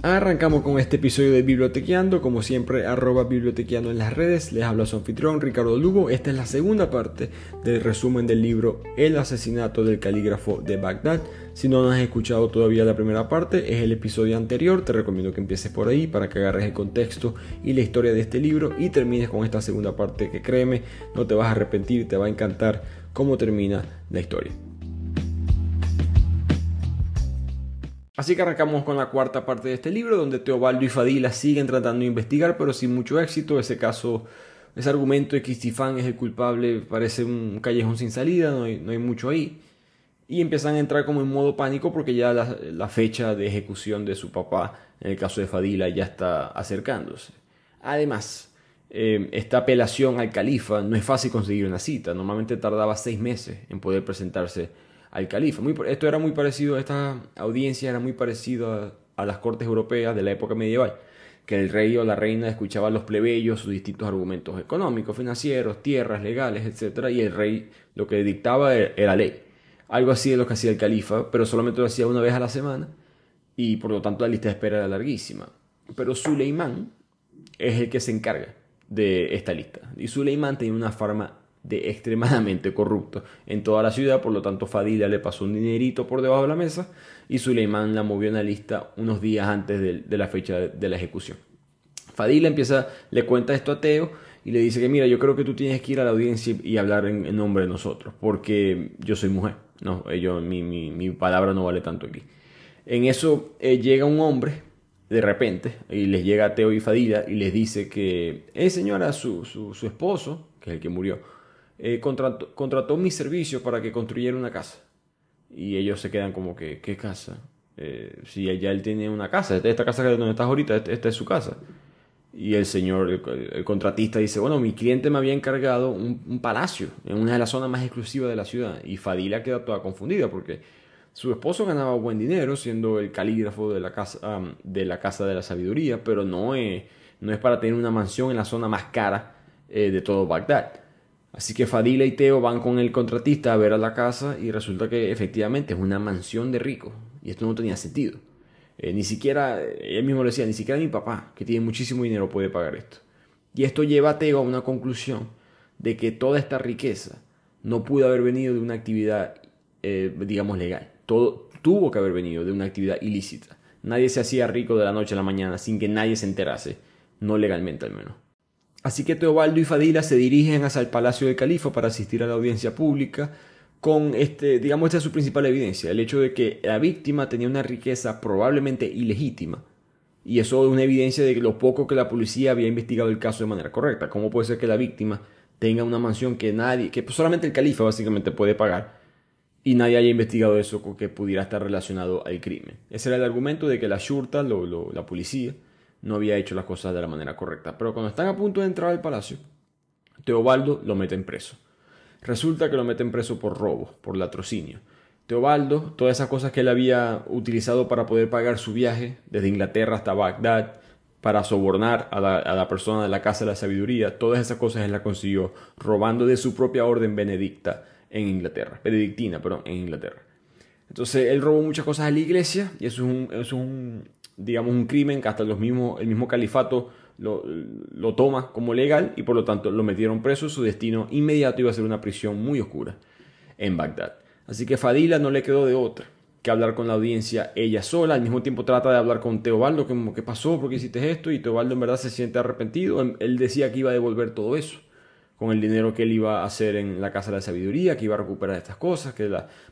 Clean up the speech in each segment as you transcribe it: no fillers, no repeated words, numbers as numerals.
Arrancamos con este episodio de Bibliotequeando, como siempre @bibliotequeando en las redes. Les habla su anfitrión Ricardo Lugo. Esta es la segunda parte del resumen del libro El asesinato del calígrafo de Bagdad. Si no has escuchado todavía la primera parte, es el episodio anterior. Te recomiendo que empieces por ahí para que agarres el contexto y la historia de este libro y termines con esta segunda parte que, créeme, no te vas a arrepentir, te va a encantar cómo termina la historia. Así que arrancamos con la cuarta parte de este libro, donde Teobaldo y Fadila siguen tratando de investigar, pero sin mucho éxito. Ese caso, ese argumento de que Istifán es el culpable parece un callejón sin salida, no hay mucho ahí. Y empiezan a entrar como en modo pánico porque ya la fecha de ejecución de su papá, en el caso de Fadila, ya está acercándose. Además, esta apelación al califa no es fácil conseguir una cita. Normalmente tardaba 6 meses en poder presentarse al califa. Esto era muy parecido, esta audiencia era muy parecido a las cortes europeas de la época medieval, que el rey o la reina escuchaba a los plebeyos sus distintos argumentos económicos, financieros, tierras, legales, etc. Y el rey lo que dictaba era ley. Algo así es lo que hacía el califa, pero solamente lo hacía una vez a la semana y por lo tanto la lista de espera era larguísima. Pero Suleimán es el que se encarga de esta lista. Y Suleimán tenía una forma de extremadamente corrupto en toda la ciudad, por lo tanto Fadila le pasó un dinerito por debajo de la mesa y Suleimán la movió en la lista unos días antes de la fecha de la ejecución. Fadila le cuenta esto a Teo y le dice que mira, yo creo que tú tienes que ir a la audiencia y hablar en nombre de nosotros, porque yo soy mujer, no, mi palabra no vale tanto aquí. En eso llega un hombre de repente y les llega a Teo y Fadila y les dice que, señora, su esposo, que es el que murió, contrató mis servicios para que construyera una casa. Y ellos se quedan como que, ¿qué casa? Si ya él tiene una casa, esta casa donde estás ahorita, esta es su casa. Y el señor, el contratista dice, bueno, mi cliente me había encargado un palacio en una de las zonas más exclusivas de la ciudad. Y Fadila queda toda confundida porque su esposo ganaba buen dinero siendo el calígrafo de la casa de la sabiduría, pero no es para tener una mansión en la zona más cara de todo Bagdad. Así que Fadila y Teo van con el contratista a ver a la casa y resulta que efectivamente es una mansión de rico. Y esto no tenía sentido. Ni siquiera, él mismo lo decía, ni siquiera mi papá, que tiene muchísimo dinero, puede pagar esto. Y esto lleva a Teo a una conclusión de que toda esta riqueza no pudo haber venido de una actividad, digamos, legal. Todo tuvo que haber venido de una actividad ilícita. Nadie se hacía rico de la noche a la mañana sin que nadie se enterase, no legalmente al menos. Así que Teobaldo y Fadila se dirigen hacia el palacio del califa para asistir a la audiencia pública con esta es su principal evidencia, el hecho de que la víctima tenía una riqueza probablemente ilegítima. Y eso es una evidencia de lo poco que la policía había investigado el caso de manera correcta. ¿Cómo puede ser que la víctima tenga una mansión que solamente el califa básicamente puede pagar y nadie haya investigado eso que pudiera estar relacionado al crimen? Ese era el argumento de que la shurta, la policía, no había hecho las cosas de la manera correcta. Pero cuando están a punto de entrar al palacio, Teobaldo lo meten preso. Resulta que lo meten preso por robo, por latrocinio. Teobaldo, todas esas cosas que él había utilizado para poder pagar su viaje desde Inglaterra hasta Bagdad, para sobornar a la persona de la Casa de la Sabiduría, todas esas cosas él las consiguió robando de su propia orden benedictina, en Inglaterra. Entonces él robó muchas cosas a la iglesia y eso es un crimen que hasta el mismo califato lo toma como legal y por lo tanto lo metieron preso. Su destino inmediato iba a ser una prisión muy oscura en Bagdad. Así que Fadila no le quedó de otra que hablar con la audiencia ella sola. Al mismo tiempo trata de hablar con Teobaldo, como, ¿qué pasó? ¿Por qué hiciste esto? Y Teobaldo en verdad se siente arrepentido. Él decía que iba a devolver todo eso con el dinero que él iba a hacer en la Casa de la Sabiduría, que iba a recuperar estas cosas,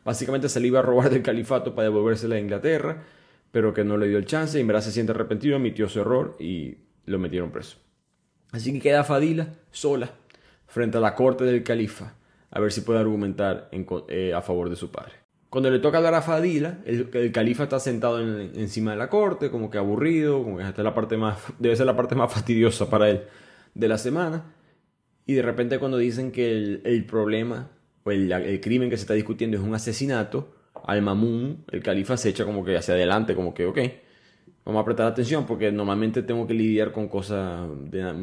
básicamente se le iba a robar del califato para devolvérsela a Inglaterra, pero que no le dio el chance y en verdad se siente arrepentido, admitió su error y lo metieron preso. Así que queda Fadila sola frente a la corte del califa a ver si puede argumentar a favor de su padre. Cuando le toca hablar a Fadila, el califa está sentado encima de la corte, como que aburrido, como que esta es debe ser la parte más fastidiosa para él de la semana. Y de repente cuando dicen que el problema o el crimen que se está discutiendo es un asesinato, Al-Mamun, el califa, se echa como que hacia adelante, como que ok, vamos a prestar atención porque normalmente tengo que lidiar con cosas de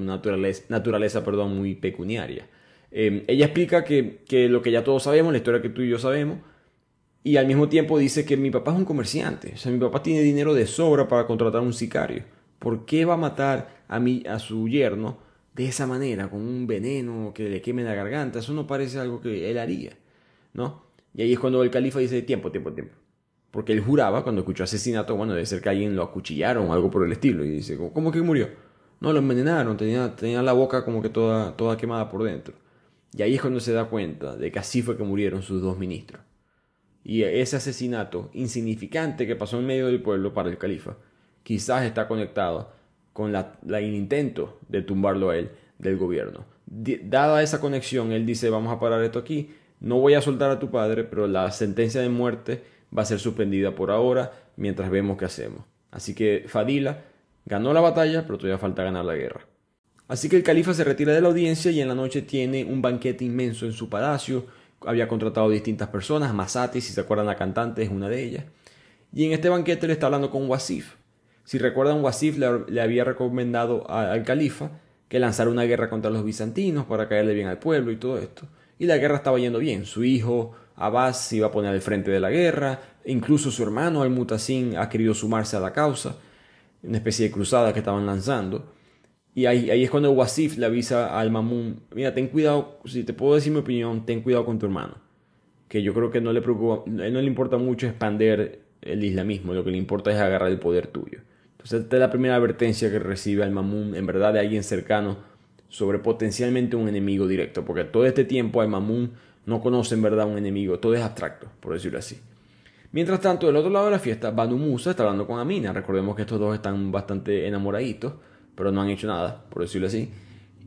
naturaleza muy pecuniaria. Ella explica que lo que ya todos sabemos, la historia que tú y yo sabemos, Y al mismo tiempo dice que mi papá es un comerciante. O sea, mi papá tiene dinero de sobra para contratar a un sicario. ¿Por qué va a matar a su yerno de esa manera, con un veneno que le queme la garganta? Eso no parece algo que él haría, ¿no? Y ahí es cuando el califa dice, tiempo, tiempo, tiempo. Porque él juraba, cuando escuchó asesinato, bueno, debe ser que alguien lo acuchillaron o algo por el estilo. Y dice, ¿cómo que murió? No, lo envenenaron, tenía la boca como que toda quemada por dentro. Y ahí es cuando se da cuenta de que así fue que murieron sus dos ministros. Y ese asesinato insignificante que pasó en medio del pueblo para el califa, quizás está conectado con el intento de tumbarlo a él del gobierno. Dada esa conexión, él dice, vamos a parar esto aquí, no voy a soltar a tu padre, pero la sentencia de muerte va a ser suspendida por ahora mientras vemos qué hacemos. Así que Fadila ganó la batalla, pero todavía falta ganar la guerra. Así que el califa se retira de la audiencia y en la noche tiene un banquete inmenso en su palacio. Había contratado distintas personas, Masati, si se acuerdan la cantante, es una de ellas. Y en este banquete le está hablando con Wasif. Si recuerdan, Wasif le había recomendado al califa que lanzara una guerra contra los bizantinos para caerle bien al pueblo y todo esto. Y la guerra estaba yendo bien. Su hijo Abbas se iba a poner al frente de la guerra. Incluso su hermano Al-Mutasim ha querido sumarse a la causa. Una especie de cruzada que estaban lanzando. Y ahí es cuando Wasif le avisa al Mamun, mira, ten cuidado, si te puedo decir mi opinión, ten cuidado con tu hermano. Que yo creo que no le preocupa, a él no le importa mucho expander el islamismo, lo que le importa es agarrar el poder tuyo. Entonces esta es la primera advertencia que recibe al Mamun, en verdad de alguien cercano, sobre potencialmente un enemigo directo. Porque todo este tiempo al Mamun no conoce en verdad un enemigo, todo es abstracto, por decirlo así. Mientras tanto, del otro lado de la fiesta, Banu Musa está hablando con Amina. Recordemos que estos dos están bastante enamoraditos, pero no han hecho nada, por decirlo así.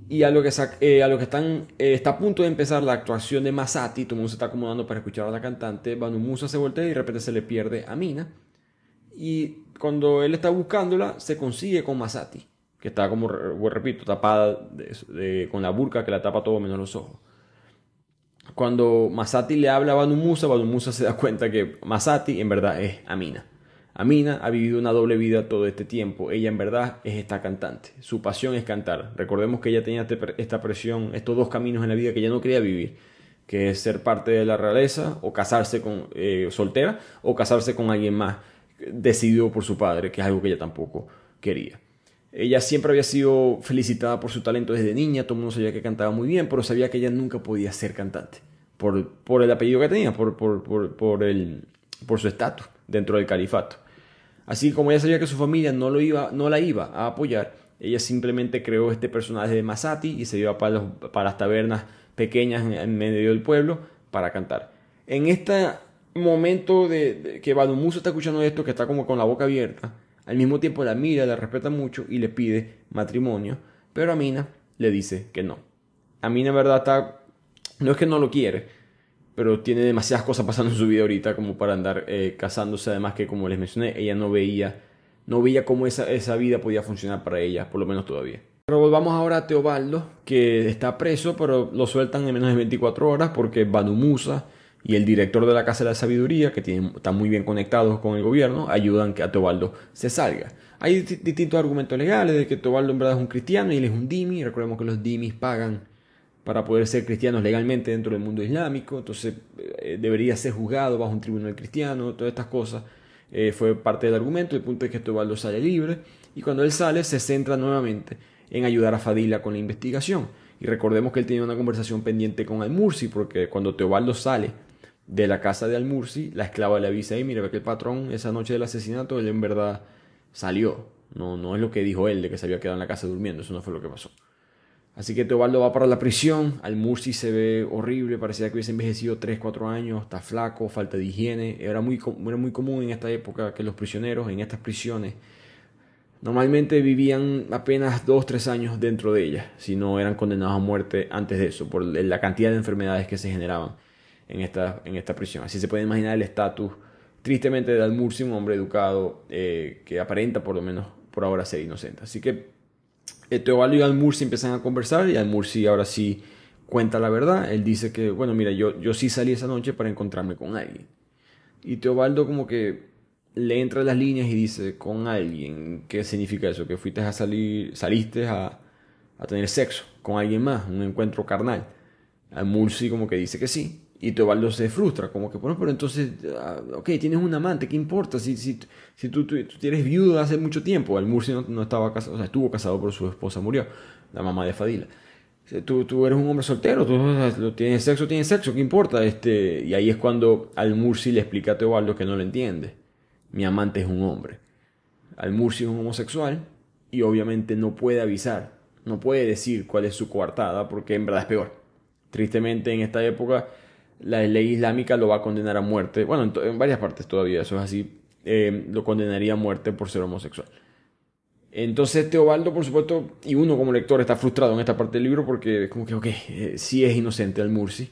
Y a lo que está a punto de empezar la actuación de Masati, todo el mundo se está acomodando para escuchar a la cantante, Banu Musa se voltea y de repente se le pierde a Amina. Y cuando él está buscándola, se consigue con Masati, que está como, repito, tapada con la burka que la tapa todo menos los ojos. Cuando Masati le habla a Banu Musa se da cuenta que Masati en verdad es Amina. Amina ha vivido una doble vida todo este tiempo. Ella en verdad es esta cantante. Su pasión es cantar. Recordemos que ella tenía esta presión, estos dos caminos en la vida que ella no quería vivir, que es ser parte de la realeza o casarse con soltera o casarse con alguien más decidido por su padre, que es algo que ella tampoco quería. Ella siempre había sido felicitada por su talento desde niña, todo el mundo sabía que cantaba muy bien, pero sabía que ella nunca podía ser cantante, por el apellido que tenía, por su estatus dentro del califato. Así como ella sabía que su familia no la iba a apoyar, ella simplemente creó este personaje de Masati y se iba para las tabernas pequeñas en medio del pueblo para cantar. En este momento de que Banu Musa está escuchando esto, que está como con la boca abierta, al mismo tiempo la mira, la respeta mucho y le pide matrimonio, pero Amina le dice que no. Amina en verdad no es que no lo quiere, pero tiene demasiadas cosas pasando en su vida ahorita como para andar casándose. Además que, como les mencioné, ella no veía cómo esa vida podía funcionar para ella, por lo menos todavía. Pero volvamos ahora a Teobaldo, que está preso, pero lo sueltan en menos de 24 horas porque Banu Musa y el director de la Casa de la Sabiduría, que están muy bien conectados con el gobierno, ayudan que a Teobaldo se salga. Hay distintos argumentos legales de que Teobaldo en verdad es un cristiano y él es un dhimmi. Recordemos que los dhimmis pagan para poder ser cristianos legalmente dentro del mundo islámico, entonces debería ser juzgado bajo un tribunal cristiano, todas estas cosas. Fue parte del argumento. El punto es que Teobaldo sale libre y cuando él sale se centra nuevamente en ayudar a Fadila con la investigación. Y recordemos que él tenía una conversación pendiente con Al-Mursi, porque cuando Teobaldo sale de la casa de Al-Mursi, la esclava le avisa, mira, ve que el patrón esa noche del asesinato, él en verdad salió. No es lo que dijo él, de que se había quedado en la casa durmiendo, eso no fue lo que pasó. Así que Teobaldo va para la prisión. Al-Mursi se ve horrible, parecía que hubiese envejecido 3-4 años, está flaco, falta de higiene. Era muy común en esta época que los prisioneros en estas prisiones normalmente vivían apenas 2-3 años dentro de ellas, si no eran condenados a muerte antes de eso, por la cantidad de enfermedades que se generaban en esta prisión. Así se puede imaginar el estatus, tristemente, de Al-Mursi, un hombre educado que aparenta por lo menos por ahora ser inocente. Así que Teobaldo y Al-Mursi empiezan a conversar y Al-Mursi ahora sí cuenta la verdad. Él dice que, bueno, mira, yo sí salí esa noche para encontrarme con alguien. Y Teobaldo como que le entra las líneas y dice, ¿con alguien? ¿Qué significa eso? ¿Que saliste a tener sexo con alguien más? Un encuentro carnal. Al-Mursi como que dice que sí. Y Teobaldo se frustra, como que, bueno, pero entonces, ok, tienes un amante, ¿qué importa? Si tú eres viudo hace mucho tiempo. Al-Mursi no estaba casado, o sea, estuvo casado, pero su esposa murió, la mamá de Fadila. Tú eres un hombre soltero, tienes sexo, ¿qué importa? Y ahí es cuando Al-Mursi le explica a Teobaldo que no lo entiende. Mi amante es un hombre. Al-Mursi es un homosexual y obviamente no puede avisar, no puede decir cuál es su coartada porque en verdad es peor. Tristemente en esta época la ley islámica lo va a condenar a muerte. Bueno, en varias partes todavía eso es así. Lo condenaría a muerte por ser homosexual. Entonces Teobaldo, por supuesto, y uno como lector está frustrado en esta parte del libro porque como que, ok, sí es inocente Al-Mursi,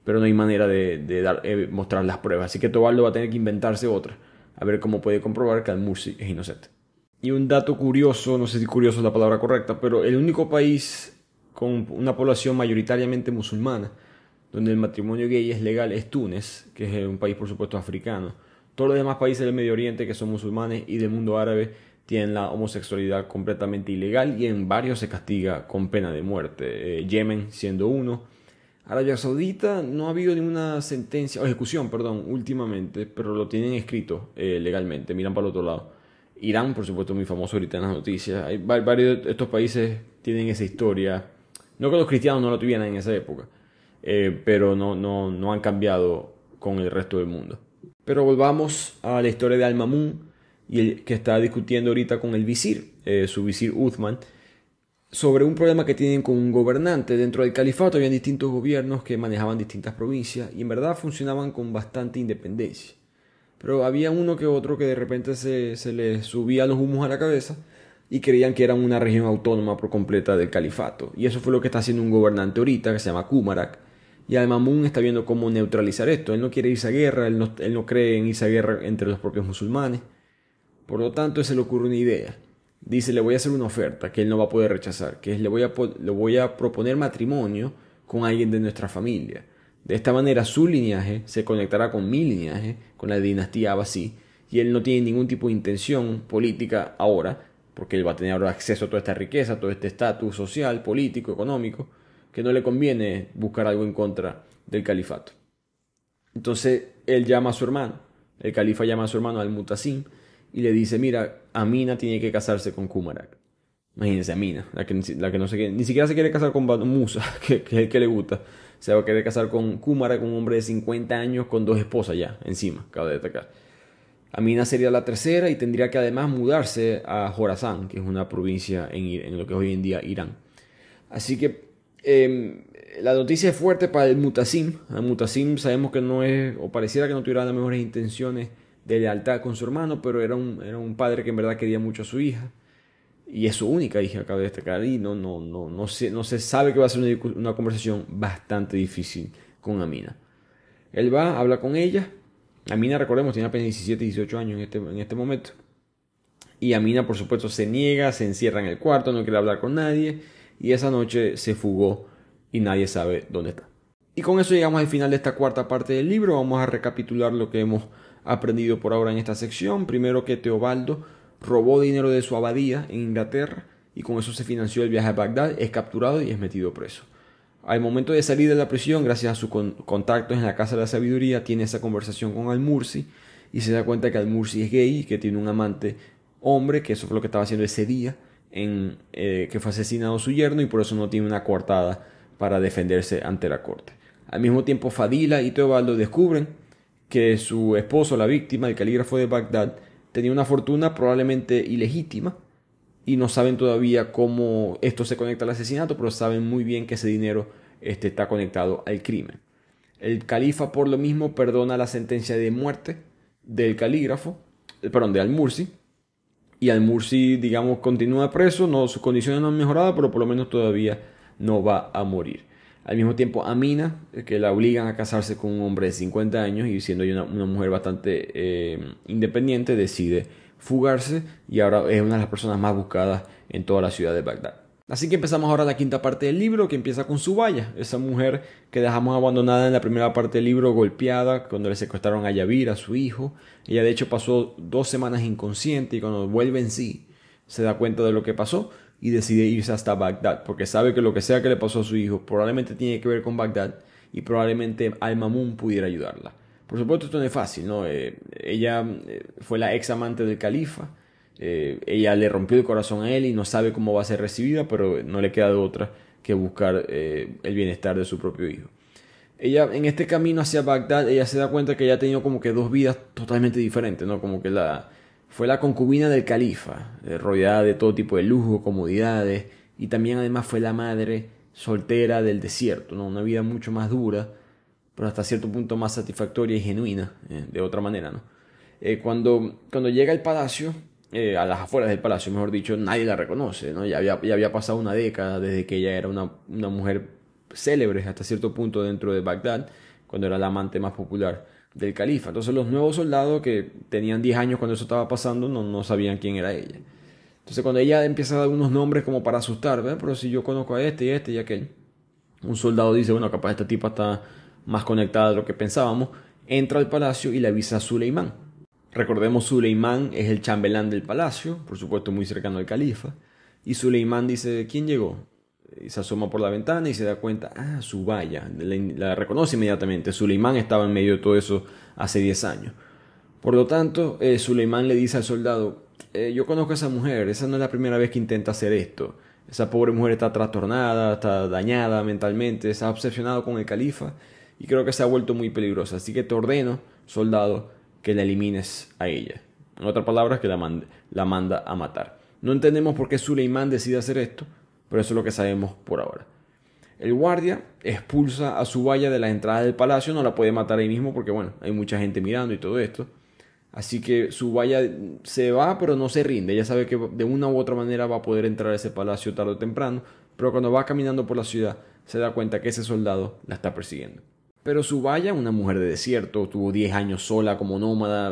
pero no hay manera de mostrar las pruebas. Así que Teobaldo va a tener que inventarse otra, a ver cómo puede comprobar que Al-Mursi es inocente. Y un dato curioso, no sé si curioso es la palabra correcta, pero el único país con una población mayoritariamente musulmana donde el matrimonio gay es legal es Túnez, que es un país por supuesto africano. Todos los demás países del Medio Oriente que son musulmanes y del mundo árabe tienen la homosexualidad completamente ilegal y en varios se castiga con pena de muerte. Yemen siendo uno. Arabia Saudita no ha habido ninguna sentencia, o ejecución, perdón, últimamente, pero lo tienen escrito legalmente, miran para el otro lado. Irán, por supuesto, muy famoso ahorita en las noticias. Hay varios de estos países tienen esa historia. No que los cristianos no lo tuvieran en esa época, pero no han cambiado con el resto del mundo. Pero volvamos a la historia de Al-Mamun y el que está discutiendo ahorita con el visir, su visir Uthman, sobre un problema que tienen con un gobernante. Dentro del califato había distintos gobiernos que manejaban distintas provincias y en verdad funcionaban con bastante independencia. Pero había uno que otro que de repente se les subía los humos a la cabeza y creían que eran una región autónoma por completa del califato. Y eso fue lo que está haciendo un gobernante ahorita que se llama Kumarak. Y Al-Mamun está viendo cómo neutralizar esto. Él no quiere irse a guerra, él no cree en irse a guerra entre los propios musulmanes. Por lo tanto, se le ocurre una idea. Dice, le voy a hacer una oferta que él no va a poder rechazar, que es le voy a proponer matrimonio con alguien de nuestra familia. De esta manera su linaje se conectará con mi linaje, con la dinastía Abbasí, y él no tiene ningún tipo de intención política ahora, porque él va a tener ahora acceso a toda esta riqueza, todo este estatus social, político, económico, que no le conviene buscar algo en contra del califato. Entonces él llama a su hermano, el califa llama a su hermano Al-Mutasim, y le dice, mira, Amina tiene que casarse con Kumarak. Imagínense, Amina, la que no se quiere, ni siquiera se quiere casar con Musa, que es el que le gusta. Se va a querer casar con Kumarak, un hombre de 50 años con 2 esposas ya, encima, acaba de destacar. Amina sería la tercera y tendría que además mudarse a Jorazán, que es una provincia en lo que es hoy en día Irán. Así que la noticia es fuerte para el Mutasim. El Mutasim sabemos que no es, o pareciera que no tuviera las mejores intenciones de lealtad con su hermano, pero era un padre que en verdad quería mucho a su hija. Y es su única hija, acaba de destacar. Y no se sabe que va a ser una conversación bastante difícil con Amina. Él va, habla con ella. Amina, recordemos, tiene apenas 17, 18 años en este momento. Y Amina, por supuesto, se niega, se encierra en el cuarto, no quiere hablar con nadie. Y esa noche se fugó y nadie sabe dónde está. Y con eso llegamos al final de esta cuarta parte del libro. Vamos a recapitular lo que hemos aprendido por ahora en esta sección. Primero, que Teobaldo robó dinero de su abadía en Inglaterra y con eso se financió el viaje a Bagdad, es capturado y es metido preso. Al momento de salir de la prisión, gracias a sus contactos en la Casa de la Sabiduría, tiene esa conversación con Al-Mursi y se da cuenta que Al-Mursi es gay y que tiene un amante hombre, que eso fue lo que estaba haciendo ese día que fue asesinado su yerno y por eso no tiene una coartada para defenderse ante la corte. Al mismo tiempo, Fadila y Teobaldo descubren que su esposo, la víctima, el calígrafo de Bagdad, tenía una fortuna probablemente ilegítima y no saben todavía cómo esto se conecta al asesinato, pero saben muy bien que ese dinero está conectado al crimen. El califa por lo mismo perdona la sentencia de muerte del calígrafo, de Al-Mursi, y Al-Mursi, digamos, continúa preso, sus condiciones no han mejorado, pero por lo menos todavía no va a morir. Al mismo tiempo, Amina, que la obligan a casarse con un hombre de 50 años y siendo ella una mujer bastante independiente, decide fugarse y ahora es una de las personas más buscadas en toda la ciudad de Bagdad. Así que empezamos ahora la quinta parte del libro, que empieza con Subaya, esa mujer que dejamos abandonada en la primera parte del libro, golpeada cuando le secuestraron a Yavir, a su hijo. Ella de hecho pasó 2 semanas inconsciente y cuando vuelve en sí se da cuenta de lo que pasó y decide irse hasta Bagdad, porque sabe que lo que sea que le pasó a su hijo probablemente tiene que ver con Bagdad y probablemente Al-Mamun pudiera ayudarla. Por supuesto esto no es fácil, ¿no? Ella fue la ex amante del califa, ella le rompió el corazón a él y no sabe cómo va a ser recibida, pero no le queda de otra que buscar el bienestar de su propio hijo. Ella, en este camino hacia Bagdad, ella se da cuenta que ella ha tenido como que dos vidas totalmente diferentes, ¿no? Como que fue la concubina del califa, rodeada de todo tipo de lujo, comodidades, y también además fue la madre soltera del desierto, ¿no? Una vida mucho más dura, pero hasta cierto punto más satisfactoria y genuina, de otra manera, ¿no? Cuando llega al palacio, a las afueras del palacio, mejor dicho, nadie la reconoce, ¿no? Ya había pasado una década desde que ella era una mujer célebre hasta cierto punto dentro de Bagdad, cuando era la amante más popular del califa. Entonces los nuevos soldados que tenían 10 años cuando eso estaba pasando no sabían quién era ella. Entonces cuando ella empieza a dar unos nombres como para asustar, ¿ves? Pero si yo conozco a este y este y aquel, un soldado dice, bueno, capaz esta tipa está más conectada de lo que pensábamos, entra al palacio y le avisa a Suleimán. Recordemos, Suleimán es el chambelán del palacio, por supuesto muy cercano al califa, y Suleimán dice, ¿quién llegó? Y se asoma por la ventana y se da cuenta, Subaya, la reconoce inmediatamente. Suleimán estaba en medio de todo eso hace 10 años. Por lo tanto, Suleimán le dice al soldado, yo conozco a esa mujer, esa no es la primera vez que intenta hacer esto. Esa pobre mujer está trastornada, está dañada mentalmente, está obsesionada con el califa y creo que se ha vuelto muy peligrosa. Así que te ordeno, soldado, que la elimines a ella. En otras palabras, que la manda a matar. No entendemos por qué Suleimán decide hacer esto, pero eso es lo que sabemos por ahora. El guardia expulsa a Subaya de la entrada del palacio, no la puede matar ahí mismo porque, bueno, hay mucha gente mirando y todo esto. Así que Subaya se va, pero no se rinde. Ella sabe que de una u otra manera va a poder entrar a ese palacio tarde o temprano, pero cuando va caminando por la ciudad se da cuenta que ese soldado la está persiguiendo. Pero Subaya, una mujer de desierto, tuvo 10 años sola como nómada,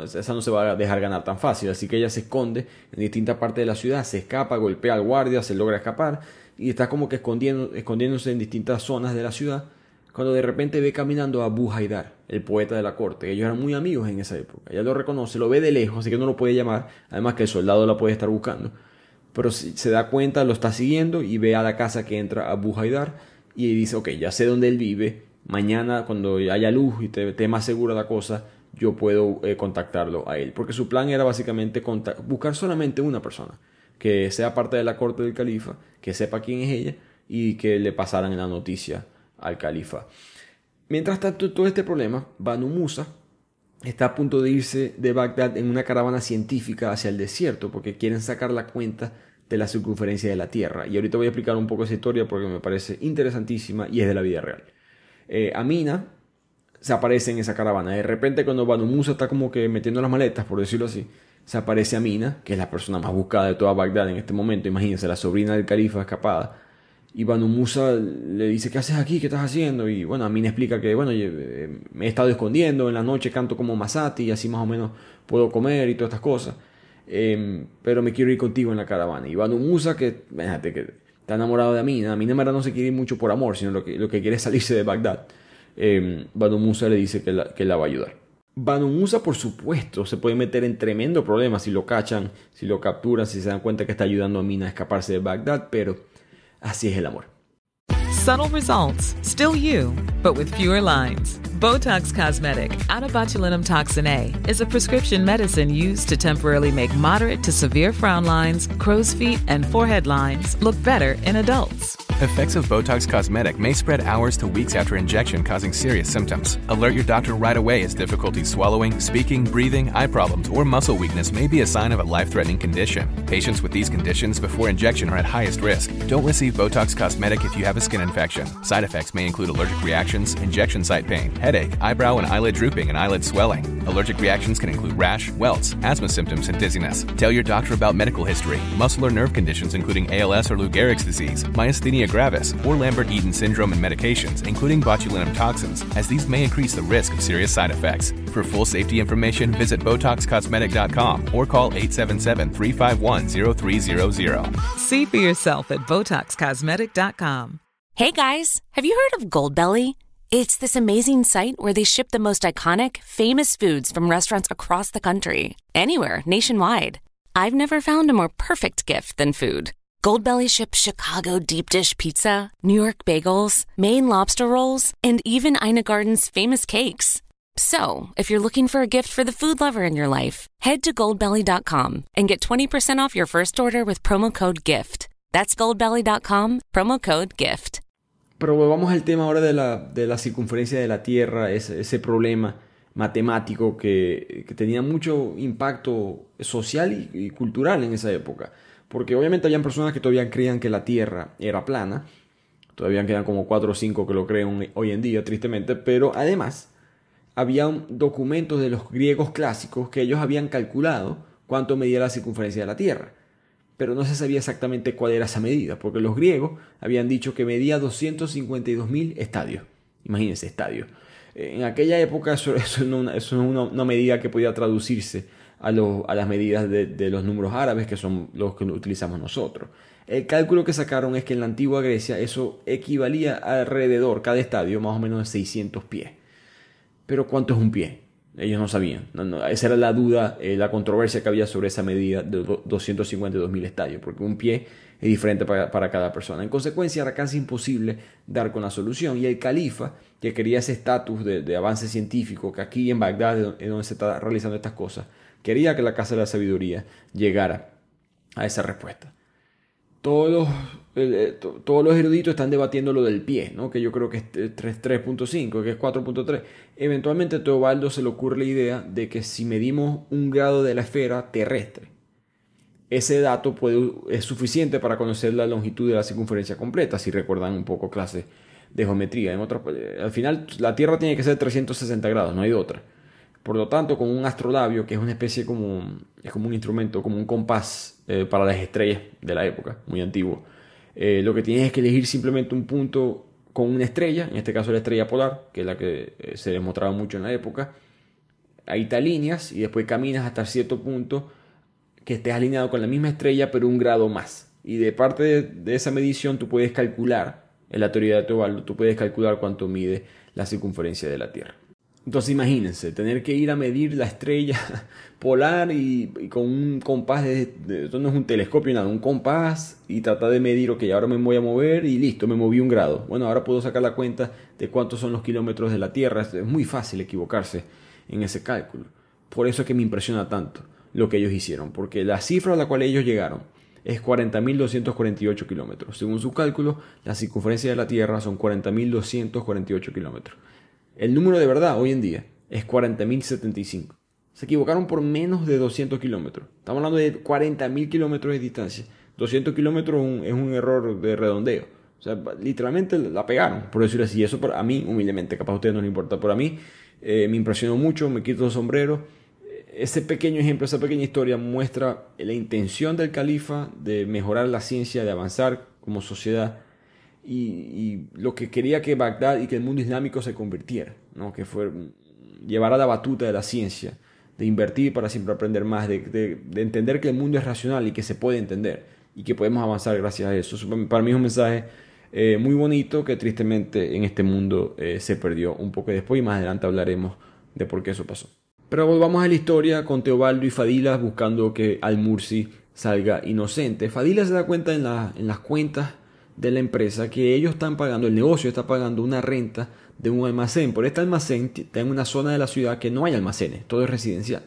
esa no se va a dejar ganar tan fácil, así que ella se esconde en distintas partes de la ciudad, se escapa, golpea al guardia, se logra escapar y está como que escondiéndose en distintas zonas de la ciudad, cuando de repente ve caminando a Abu Haidar, el poeta de la corte. Ellos eran muy amigos en esa época, ella lo reconoce, lo ve de lejos, así que no lo puede llamar, además que el soldado la puede estar buscando, pero se da cuenta, lo está siguiendo y ve a la casa que entra Abu Haidar y dice, ok, ya sé dónde él vive. Mañana, cuando haya luz y esté más segura la cosa, yo puedo contactarlo a él. Porque su plan era básicamente buscar solamente una persona que sea parte de la corte del califa, que sepa quién es ella y que le pasaran la noticia al califa. Mientras tanto, todo este problema, Banu Musa está a punto de irse de Bagdad en una caravana científica hacia el desierto porque quieren sacar la cuenta de la circunferencia de la Tierra. Y ahorita voy a explicar un poco esa historia porque me parece interesantísima y es de la vida real. Amina se aparece en esa caravana. De repente, cuando Banu Musa está como que metiendo las maletas, por decirlo así, se aparece Amina, que es la persona más buscada de toda Bagdad en este momento. Imagínense, la sobrina del califa escapada. Y Banu Musa le dice, ¿qué haces aquí? ¿Qué estás haciendo? Y bueno, Amina explica que, bueno, me he estado escondiendo, en la noche canto como Masati y así más o menos puedo comer y todas estas cosas. Pero me quiero ir contigo en la caravana. Y Banu Musa, que está enamorado de Amina. Amina en verdad no se quiere ir mucho por amor, sino lo que quiere es salirse de Bagdad. Banu Musa le dice que la va a ayudar. Banu Musa, por supuesto, se puede meter en tremendo problema si lo cachan, si lo capturan, si se dan cuenta que está ayudando a Amina a escaparse de Bagdad, pero así es el amor. Subtle results, still you, but with fewer lines. Botox Cosmetic, out of botulinum toxin A, is a prescription medicine used to temporarily make moderate to severe frown lines, crow's feet, and forehead lines look better in adults. Effects of Botox Cosmetic may spread hours to weeks after injection, causing serious symptoms. Alert your doctor right away as difficulty swallowing, speaking, breathing, eye problems, or muscle weakness may be a sign of a life-threatening condition. Patients with these conditions before injection are at highest risk. Don't receive Botox Cosmetic if you have a skin infection. Side effects may include allergic reactions, injection site pain, headache, eyebrow and eyelid drooping, and eyelid swelling. Allergic reactions can include rash, welts, asthma symptoms, and dizziness. Tell your doctor about medical history, muscle or nerve conditions including ALS or Lou Gehrig's disease, myasthenia gravis, or Lambert-Eaton syndrome and medications, including botulinum toxins, as these may increase the risk of serious side effects. For full safety information, visit BotoxCosmetic.com or call 877-351-0300. See for yourself at BotoxCosmetic.com. Hey guys, have you heard of Goldbelly? It's this amazing site where they ship the most iconic, famous foods from restaurants across the country, anywhere, nationwide. I've never found a more perfect gift than food. Goldbelly ships Chicago deep dish pizza, New York bagels, Maine lobster rolls, and even Ina Garden's famous cakes. So, if you're looking for a gift for the food lover in your life, head to goldbelly.com and get 20% off your first order with promo code GIFT. That's goldbelly.com, promo code GIFT. Pero volvamos al tema ahora de la circunferencia de la Tierra, ese problema matemático que tenía mucho impacto social y cultural en esa época. Porque obviamente habían personas que todavía creían que la Tierra era plana. Todavía quedan como 4 o 5 que lo creen hoy en día, tristemente. Pero además, había documentos de los griegos clásicos que ellos habían calculado cuánto medía la circunferencia de la Tierra. Pero no se sabía exactamente cuál era esa medida, porque los griegos habían dicho que medía 252.000 estadios. Imagínense, estadios. En aquella época eso no es una medida que podía traducirse a las medidas de los números árabes, que son los que utilizamos nosotros. El cálculo que sacaron es que en la antigua Grecia eso equivalía alrededor, cada estadio, más o menos de 600 pies. Pero ¿cuánto es un pie? Ellos no sabían. Esa era la duda, la controversia que había sobre esa medida de 252.000 estadios, porque un pie es diferente para cada persona. En consecuencia, era casi imposible dar con la solución. Y el califa, que quería ese estatus de avance científico, que aquí en Bagdad es donde se está realizando estas cosas, quería que la Casa de la Sabiduría llegara a esa respuesta. Todos los eruditos están debatiendo lo del pie, ¿no? Que yo creo que es 3.5, que es 4.3. Eventualmente a Teobaldo se le ocurre la idea de que si medimos un grado de la esfera terrestre, ese dato es suficiente para conocer la longitud de la circunferencia completa, si recuerdan un poco clases de geometría. Al final la Tierra tiene que ser 360 grados, no hay otra. Por lo tanto, con un astrolabio, que es una especie es como un instrumento, como un compás para las estrellas de la época, muy antiguo, lo que tienes es que elegir simplemente un punto con una estrella, en este caso la estrella polar, que es la que se demostraba mucho en la época. Ahí te alineas y después caminas hasta cierto punto que estés alineado con la misma estrella, pero un grado más. Y de parte de esa medición tú puedes calcular, en la teoría de Teobaldo, tú puedes calcular cuánto mide la circunferencia de la Tierra. Entonces imagínense, tener que ir a medir la estrella polar y con un compás, esto no es un telescopio nada, un compás, y tratar de medir, ok, ahora me voy a mover y listo, me moví un grado. Bueno, ahora puedo sacar la cuenta de cuántos son los kilómetros de la Tierra. Es muy fácil equivocarse en ese cálculo. Por eso es que me impresiona tanto lo que ellos hicieron, porque la cifra a la cual ellos llegaron es 40.248 kilómetros. Según sus cálculos, la circunferencia de la Tierra son 40.248 kilómetros. El número de verdad hoy en día es 40.075. Se equivocaron por menos de 200 kilómetros. Estamos hablando de 40.000 kilómetros de distancia. 200 kilómetros es un error de redondeo. O sea, literalmente la pegaron, por decirlo así. Eso a mí, humildemente, capaz a ustedes no les importa, pero a mí me impresionó mucho, me quito el sombrero. Ese pequeño ejemplo, esa pequeña historia muestra la intención del califa de mejorar la ciencia, de avanzar como sociedad, y lo que quería que Bagdad y que el mundo islámico se convirtiera, ¿no? Que llevara la batuta de la ciencia, de invertir para siempre aprender más, de entender que el mundo es racional y que se puede entender y que podemos avanzar gracias a eso. Para mí es un mensaje muy bonito que tristemente en este mundo se perdió un poco después, y más adelante hablaremos de por qué eso pasó. Pero volvamos a la historia con Teobaldo y Fadila buscando que Al-Mursi salga inocente. Fadila se da cuenta en las cuentas de la empresa que ellos están pagando, el negocio está pagando una renta de un almacén. Por este almacén está en una zona de la ciudad que no hay almacenes, todo es residencial.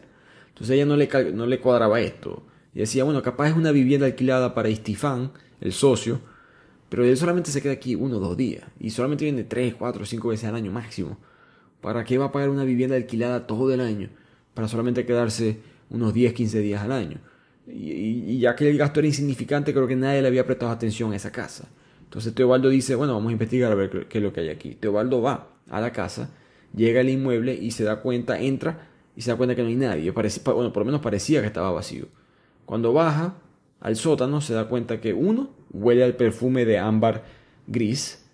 Entonces a ella no le cuadraba esto. Y decía, bueno, capaz es una vivienda alquilada para Istifán, el socio, pero él solamente se queda aquí 1 o 2 días. Y solamente viene 3, 4, 5 veces al año máximo. ¿Para qué va a pagar una vivienda alquilada todo el año? Para solamente quedarse unos 10, 15 días al año. Y ya que el gasto era insignificante, creo que nadie le había prestado atención a esa casa. Entonces Teobaldo dice, bueno, vamos a investigar a ver qué es lo que hay aquí. Teobaldo va a la casa, llega al inmueble y se da cuenta, entra y se da cuenta que no hay nadie. Bueno, por lo menos parecía que estaba vacío. Cuando baja al sótano se da cuenta que, uno, huele al perfume de ámbar gris,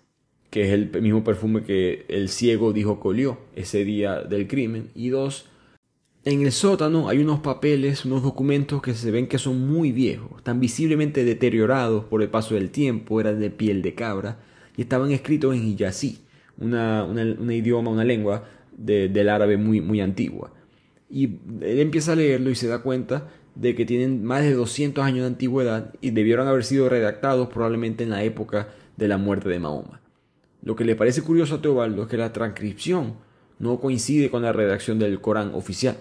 que es el mismo perfume que el ciego dijo que olió ese día del crimen. Y 2, en el sótano hay unos papeles, unos documentos que se ven que son muy viejos, están visiblemente deteriorados por el paso del tiempo, eran de piel de cabra y estaban escritos en hiyazí, un idioma, una lengua del árabe muy, muy antigua. Y él empieza a leerlo y se da cuenta de que tienen más de 200 años de antigüedad y debieron haber sido redactados probablemente en la época de la muerte de Mahoma. Lo que le parece curioso a Teobaldo es que la transcripción no coincide con la redacción del Corán oficial.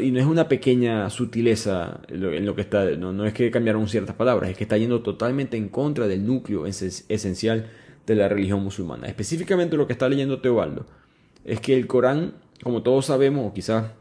Y no es una pequeña sutileza en lo que está, no es que cambiaron ciertas palabras, es que está yendo totalmente en contra del núcleo esencial de la religión musulmana. Específicamente lo que está leyendo Teobaldo es que el Corán, como todos sabemos, o quizás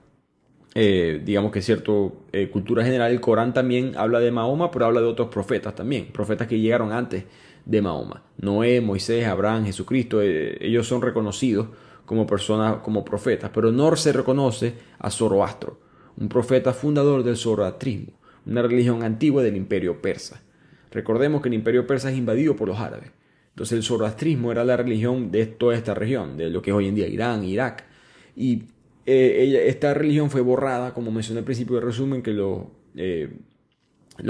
digamos que cierto cultura general, el Corán también habla de Mahoma, pero habla de otros profetas también, profetas que llegaron antes de Mahoma. Noé, Moisés, Abraham, Jesucristo, ellos son reconocidos como personas, como profetas, pero no se reconoce a Zoroastro, un profeta fundador del zoroastrismo, una religión antigua del imperio persa. Recordemos que el imperio persa es invadido por los árabes. Entonces el zoroastrismo era la religión de toda esta región, de lo que es hoy en día Irán, Irak. Y esta religión fue borrada, como mencioné al principio del resumen, que los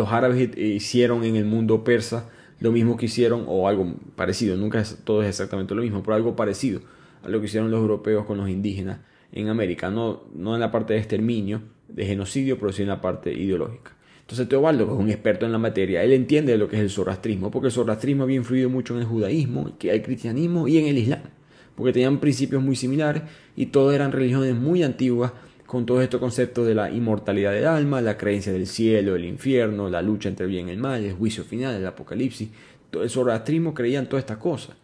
árabes hicieron en el mundo persa lo mismo que hicieron, o algo parecido, nunca todo es exactamente lo mismo, pero algo parecido a lo que hicieron los europeos con los indígenas en América, no en la parte de exterminio, de genocidio, pero sí en la parte ideológica. Entonces Teobaldo, que es un experto en la materia, él entiende lo que es el zoroastrismo, porque el zoroastrismo había influido mucho en el judaísmo, el cristianismo y en el islam, porque tenían principios muy similares y todas eran religiones muy antiguas, con todos estos conceptos de la inmortalidad del alma, la creencia del cielo, el infierno, la lucha entre el bien y el mal, el juicio final, el apocalipsis. Todo el zoroastrismo creía en todas estas cosas.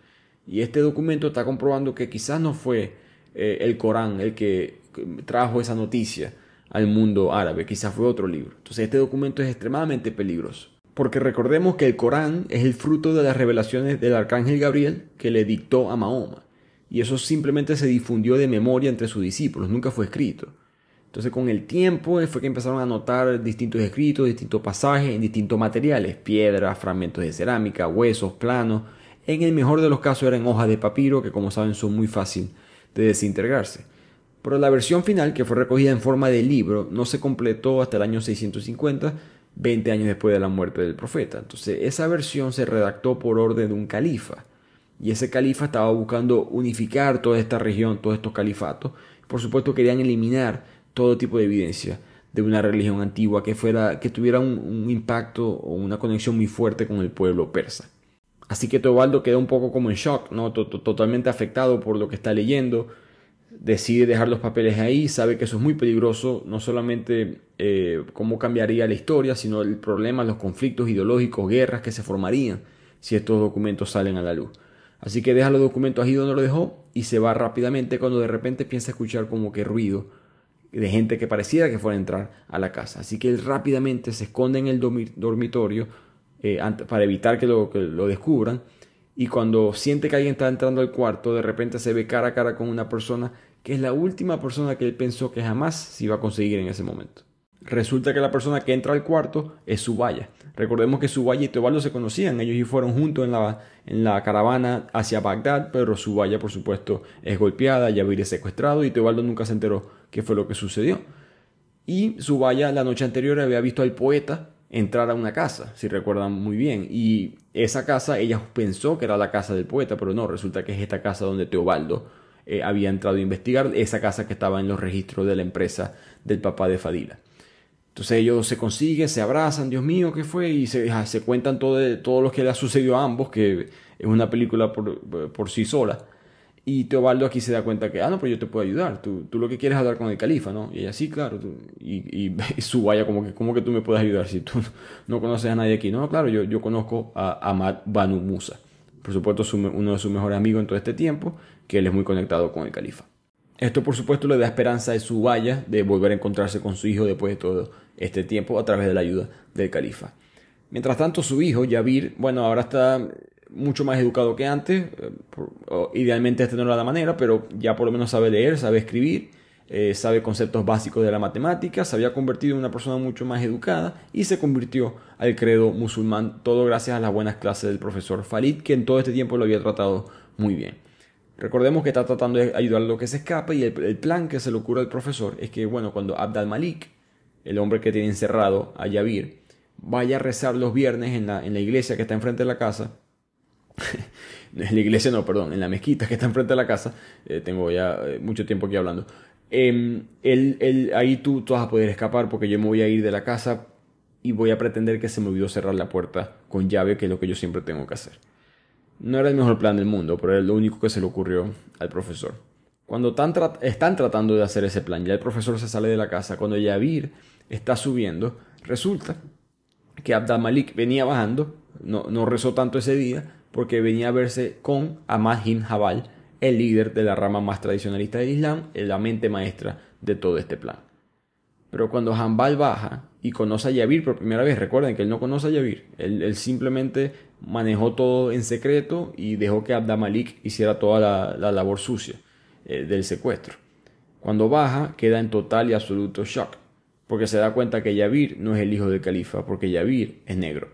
Y este documento está comprobando que quizás no fue el Corán el que trajo esa noticia al mundo árabe, quizás fue otro libro. Entonces este documento es extremadamente peligroso, porque recordemos que el Corán es el fruto de las revelaciones del arcángel Gabriel que le dictó a Mahoma, y eso simplemente se difundió de memoria entre sus discípulos, nunca fue escrito. Entonces con el tiempo fue que empezaron a notar distintos escritos, distintos pasajes en distintos materiales, piedras, fragmentos de cerámica, huesos, planos. En el mejor de los casos eran hojas de papiro que, como saben, son muy fáciles de desintegrarse. Pero la versión final, que fue recogida en forma de libro, no se completó hasta el año 650, 20 años después de la muerte del profeta. Entonces esa versión se redactó por orden de un califa. Y ese califa estaba buscando unificar toda esta región, todos estos califatos. Por supuesto querían eliminar todo tipo de evidencia de una religión antigua que tuviera un impacto o una conexión muy fuerte con el pueblo persa. Así que Teobaldo queda un poco como en shock, ¿no? Totalmente afectado por lo que está leyendo. Decide dejar los papeles ahí, sabe que eso es muy peligroso, no solamente cómo cambiaría la historia, sino el problema, los conflictos ideológicos, guerras que se formarían si estos documentos salen a la luz. Así que deja los documentos ahí donde lo dejó y se va rápidamente cuando de repente piensa escuchar como que ruido de gente que pareciera que fuera a entrar a la casa. Así que él rápidamente se esconde en el dormitorio para evitar que lo descubran, y cuando siente que alguien está entrando al cuarto, de repente se ve cara a cara con una persona que es la última persona que él pensó que jamás se iba a conseguir en ese momento. Resulta que la persona que entra al cuarto es Subaya. Recordemos que Subaya y Teobaldo se conocían, ellos fueron juntos en la caravana hacia Bagdad, pero Subaya por supuesto es golpeada, Yabir es secuestrado y Teobaldo nunca se enteró qué fue lo que sucedió. Y Subaya la noche anterior había visto al poeta entrar a una casa, si recuerdan muy bien, y esa casa ella pensó que era la casa del poeta, pero no, resulta que es esta casa donde Teobaldo había entrado a investigar, esa casa que estaba en los registros de la empresa del papá de Fadila. Entonces ellos se consiguen, se abrazan, Dios mío, ¿qué fue? Y se cuentan todo lo que le ha sucedido a ambos, que es una película por sí sola. Y Teobaldo aquí se da cuenta que, no, pero yo te puedo ayudar, tú lo que quieres es hablar con el califa, ¿no? Y ella, sí, claro, y Subaya como que tú me puedes ayudar si tú no conoces a nadie aquí. No, claro, yo conozco a Ahmad Banu Musa, por supuesto uno de sus mejores amigos en todo este tiempo, que él es muy conectado con el califa. Esto por supuesto le da esperanza a Subaya de volver a encontrarse con su hijo después de todo este tiempo a través de la ayuda del califa. Mientras tanto su hijo, Yabir, ahora está mucho más educado que antes, idealmente esta no era la manera, pero ya por lo menos sabe leer, sabe escribir, sabe conceptos básicos de la matemática, se había convertido en una persona mucho más educada y se convirtió al credo musulmán, todo gracias a las buenas clases del profesor Farid, que en todo este tiempo lo había tratado muy bien. Recordemos que está tratando de ayudar a lo que se escapa, y el plan que se le ocurre al profesor es que, cuando Abd al-Malik, el hombre que tiene encerrado a Yabir, vaya a rezar los viernes en la iglesia que está enfrente de la casa, en la iglesia no, perdón, en la mezquita que está enfrente de la casa, tengo ya mucho tiempo aquí hablando, Ahí tú vas a poder escapar porque yo me voy a ir de la casa y voy a pretender que se me olvidó cerrar la puerta con llave, que es lo que yo siempre tengo que hacer. No era el mejor plan del mundo, pero era lo único que se le ocurrió al profesor. Cuando están tratando de hacer ese plan, ya el profesor se sale de la casa. Cuando Yavir está subiendo, resulta que Abd al-Malik venía bajando, no rezó tanto ese día, porque venía a verse con Ahmad ibn Hanbal, el líder de la rama más tradicionalista del Islam, la mente maestra de todo este plan. Pero cuando Hanbal baja y conoce a Yavir por primera vez, recuerden que él no conoce a Yavir, él simplemente manejó todo en secreto y dejó que Abd al-Malik hiciera toda la labor sucia del secuestro. Cuando baja, queda en total y absoluto shock, porque se da cuenta que Yavir no es el hijo del califa, porque Yavir es negro.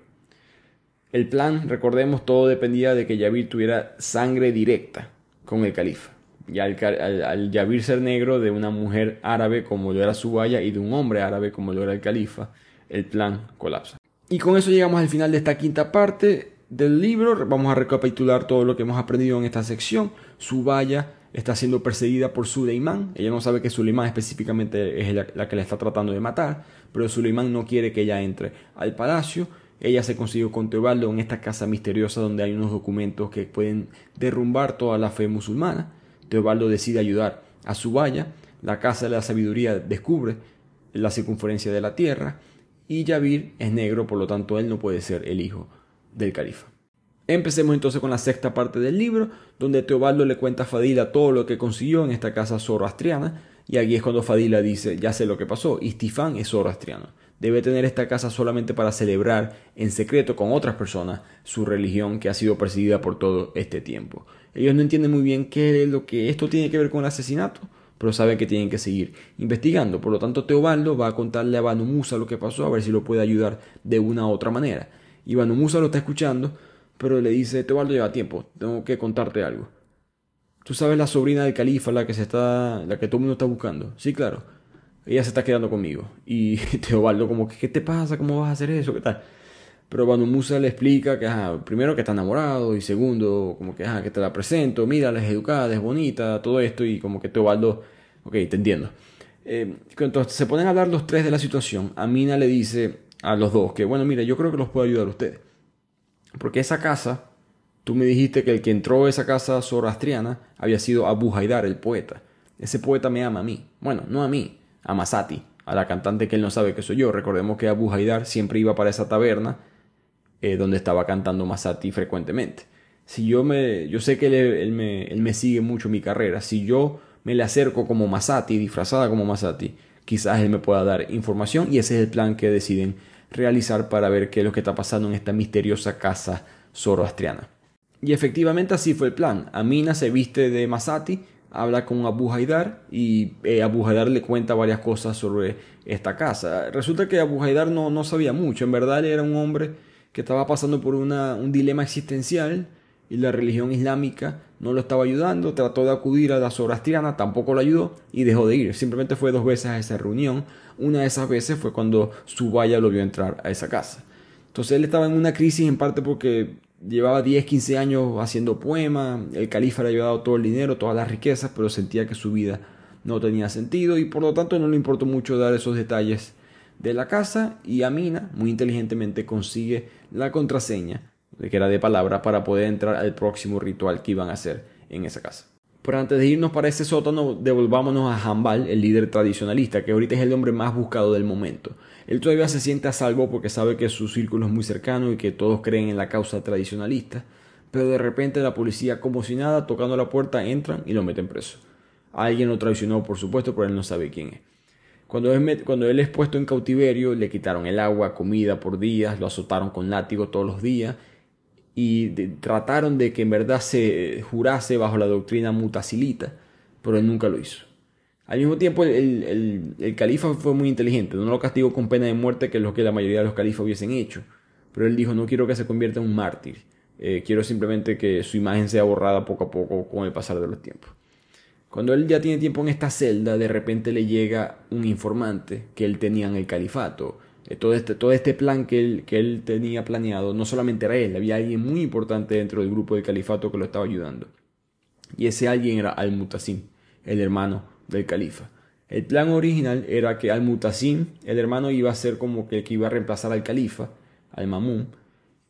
El plan, recordemos, todo dependía de que Yavir tuviera sangre directa con el califa. Y al Yavir ser negro de una mujer árabe como lo era Subaya y de un hombre árabe como lo era el califa, el plan colapsa. Y con eso llegamos al final de esta quinta parte del libro. Vamos a recapitular todo lo que hemos aprendido en esta sección. Subaya está siendo perseguida por Suleimán. Ella no sabe que Suleimán específicamente es la que la está tratando de matar, pero Suleimán no quiere que ella entre al palacio. Ella se consiguió con Teobaldo en esta casa misteriosa donde hay unos documentos que pueden derrumbar toda la fe musulmana. Teobaldo decide ayudar a Subaya. La casa de la sabiduría descubre la circunferencia de la tierra. Y Yavir es negro, por lo tanto él no puede ser el hijo del califa. Empecemos entonces con la sexta parte del libro, donde Teobaldo le cuenta a Fadila todo lo que consiguió en esta casa zoroastriana. Y aquí es cuando Fadila dice: ya sé lo que pasó, Istifán es zoroastriano. Debe tener esta casa solamente para celebrar en secreto con otras personas su religión que ha sido perseguida por todo este tiempo. Ellos no entienden muy bien qué es lo que esto tiene que ver con el asesinato, pero saben que tienen que seguir investigando. Por lo tanto, Teobaldo va a contarle a Banu Musa lo que pasó, a ver si lo puede ayudar de una u otra manera. Y Banu Musa lo está escuchando, pero le dice: Teobaldo, lleva tiempo, tengo que contarte algo. ¿Tú sabes la sobrina del califa, la que todo el mundo está buscando? Sí, claro. Ella se está quedando conmigo. Y Teobaldo como que: ¿qué te pasa? ¿Cómo vas a hacer eso? ¿Qué tal? Pero Banu Musa le explica que primero que está enamorado y segundo como que te la presento, mira, es educada, es bonita, todo esto. Y como que Teobaldo: ok, te entiendo. Entonces se ponen a hablar los tres de la situación. Amina le dice a los dos que: bueno, mira, yo creo que los puedo ayudar a ustedes. Porque esa casa, tú me dijiste que el que entró a esa casa zoroastriana había sido Abu Haidar, el poeta. Ese poeta me ama a mí. Bueno, no a mí, a Masati, a la cantante que él no sabe que soy yo. Recordemos que Abu Haidar siempre iba para esa taberna donde estaba cantando Masati frecuentemente. Si yo sé que él me sigue mucho mi carrera. Si yo me le acerco como Masati, disfrazada como Masati, quizás él me pueda dar información, y ese es el plan que deciden realizar para ver qué es lo que está pasando en esta misteriosa casa zoroastriana. Y efectivamente así fue el plan. Amina se viste de Masati, habla con Abu Haidar y Abu Haidar le cuenta varias cosas sobre esta casa. Resulta que Abu Haidar no sabía mucho. En verdad él era un hombre que estaba pasando por un dilema existencial y la religión islámica no lo estaba ayudando. Trató de acudir a la zoroastriana, tampoco lo ayudó y dejó de ir. Simplemente fue 2 veces a esa reunión. Una de esas veces fue cuando Subaya lo vio entrar a esa casa. Entonces él estaba en una crisis, en parte porque llevaba 10, 15 años haciendo poemas. El califa le había dado todo el dinero, todas las riquezas, pero sentía que su vida no tenía sentido y por lo tanto no le importó mucho dar esos detalles de la casa. Y Amina muy inteligentemente consigue la contraseña, que era de palabra, para poder entrar al próximo ritual que iban a hacer en esa casa. Pero antes de irnos para ese sótano, devolvámonos a Hanbal, el líder tradicionalista, que ahorita es el hombre más buscado del momento. Él todavía se siente a salvo porque sabe que su círculo es muy cercano y que todos creen en la causa tradicionalista, pero de repente la policía, como si nada, tocando la puerta, entran y lo meten preso. Alguien lo traicionó, por supuesto, pero él no sabe quién es. Cuando él es puesto en cautiverio, le quitaron el agua, comida por días, lo azotaron con látigo todos los días y trataron de que en verdad se jurase bajo la doctrina mutasilita, pero él nunca lo hizo. Al mismo tiempo, el califa fue muy inteligente. No lo castigó con pena de muerte, que es lo que la mayoría de los califas hubiesen hecho, pero él dijo: no quiero que se convierta en un mártir, quiero simplemente que su imagen sea borrada poco a poco con el pasar de los tiempos. Cuando él ya tiene tiempo en esta celda, de repente le llega un informante que él tenía en el califato. Todo este plan que él tenía planeado, no solamente era él, había alguien muy importante dentro del grupo del califato que lo estaba ayudando. Y ese alguien era Al-Mutasim, el hermano del califa. El plan original era que Al-Mutasim, el hermano, iba a ser como que el que iba a reemplazar al califa, al-Ma'mún,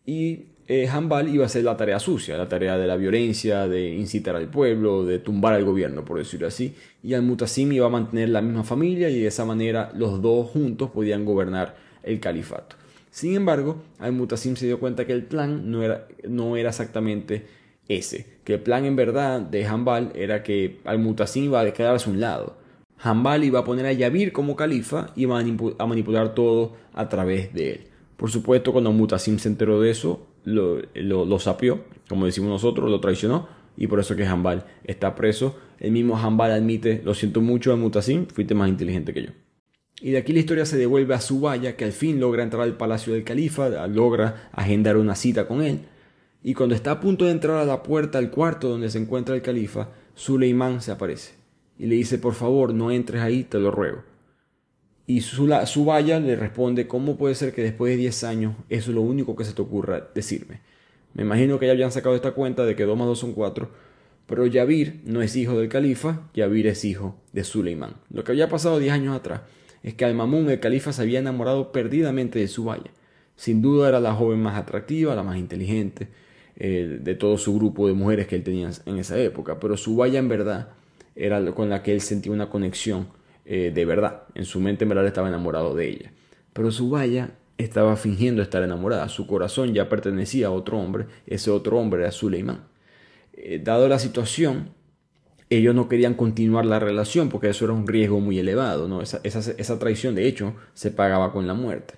y Hanbal iba a hacer la tarea sucia, la tarea de la violencia, de incitar al pueblo, de tumbar al gobierno, por decirlo así, y Al-Mutasim iba a mantener la misma familia y de esa manera los dos juntos podían gobernar el califato. Sin embargo, Al-Mutasim se dio cuenta que el plan no era exactamente ese, que el plan en verdad de Hanbal era que Al-Mutasim iba a quedarse a un lado. Hanbal iba a poner a Yabir como califa y iba a manipular todo a través de él. Por supuesto, cuando Mutasim se enteró de eso, lo sapió, como decimos nosotros, lo traicionó, y por eso que Hanbal está preso. El mismo Hanbal admite: lo siento mucho, Al-Mutasim, fuiste más inteligente que yo. Y de aquí la historia se devuelve a Subaya, que al fin logra entrar al palacio del califa, logra agendar una cita con él, y cuando está a punto de entrar a la puerta al cuarto donde se encuentra el califa, Suleimán se aparece y le dice: por favor, no entres ahí, te lo ruego. Y Subaya le responde: ¿cómo puede ser que después de 10 años eso es lo único que se te ocurra decirme? Me imagino que ya habían sacado esta cuenta de que 2 más 2 son 4, pero Yabir no es hijo del califa, Yabir es hijo de Suleimán. Lo que había pasado 10 años atrás es que Al-Ma'mún, el califa, se había enamorado perdidamente de Subaya. Sin duda era la joven más atractiva, la más inteligente de todo su grupo de mujeres que él tenía en esa época, pero Subaya en verdad era con la que él sentía una conexión de verdad. En su mente en verdad estaba enamorado de ella, pero Subaya estaba fingiendo estar enamorada. Su corazón ya pertenecía a otro hombre, ese otro hombre era Suleimán. Dado la situación, ellos no querían continuar la relación porque eso era un riesgo muy elevado, ¿no? Esa traición de hecho se pagaba con la muerte.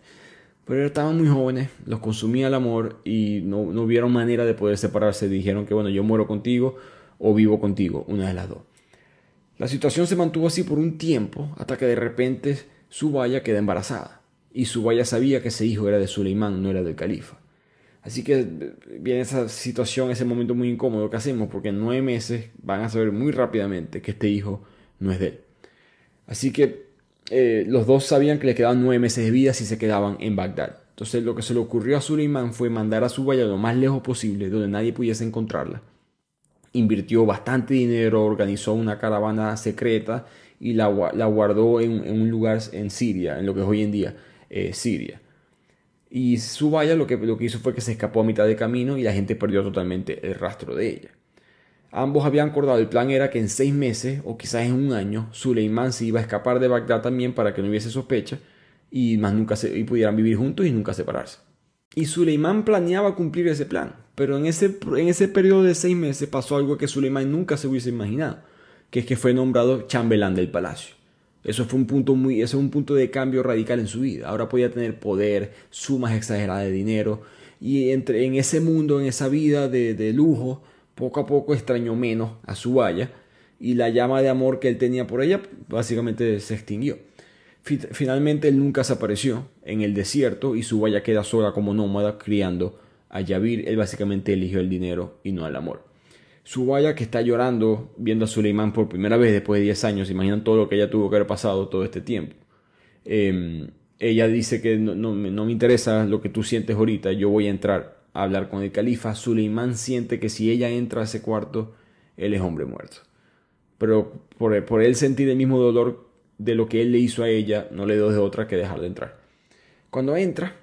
Pero estaban muy jóvenes, los consumía el amor y no vieron manera de poder separarse. Dijeron que bueno, yo muero contigo o vivo contigo, una de las dos. La situación se mantuvo así por un tiempo hasta que de repente Subaya queda embarazada. Y Subaya sabía que ese hijo era de Suleimán, no era del califa. Así que viene esa situación, ese momento muy incómodo que hacemos, porque en 9 meses van a saber muy rápidamente que este hijo no es de él. Así que los dos sabían que le quedaban 9 meses de vida si se quedaban en Bagdad. Entonces lo que se le ocurrió a Suleimán fue mandar a Subaya lo más lejos posible, donde nadie pudiese encontrarla. Invirtió bastante dinero, organizó una caravana secreta y la guardó en un lugar en Siria, en lo que es hoy en día Siria. Y Subaya lo que hizo fue que se escapó a mitad de camino y la gente perdió totalmente el rastro de ella. Ambos habían acordado, el plan era que en 6 meses o quizás en 1 año Suleimán se iba a escapar de Bagdad también para que no hubiese sospecha y pudieran vivir juntos y nunca separarse. Y Suleimán planeaba cumplir ese plan, pero en ese periodo de 6 meses pasó algo que Suleimán nunca se hubiese imaginado, que es que fue nombrado chambelán del palacio. Eso es un punto de cambio radical en su vida. Ahora podía tener poder, sumas exageradas de dinero, y en ese mundo, en esa vida de lujo, poco a poco extrañó menos a Subaya y la llama de amor que él tenía por ella básicamente se extinguió. Finalmente él nunca se apareció en el desierto y Subaya queda sola como nómada criando a Yabir. Él básicamente eligió el dinero y no el amor. Subaya, que está llorando viendo a Suleimán por primera vez después de 10 años, imaginan todo lo que ella tuvo que haber pasado todo este tiempo. Ella dice que no me interesa lo que tú sientes ahorita, yo voy a entrar a hablar con el califa. Suleimán siente que si ella entra a ese cuarto, él es hombre muerto. Pero por él sentir el mismo dolor de lo que él le hizo a ella, no le dio de otra que dejar de entrar. Cuando entra,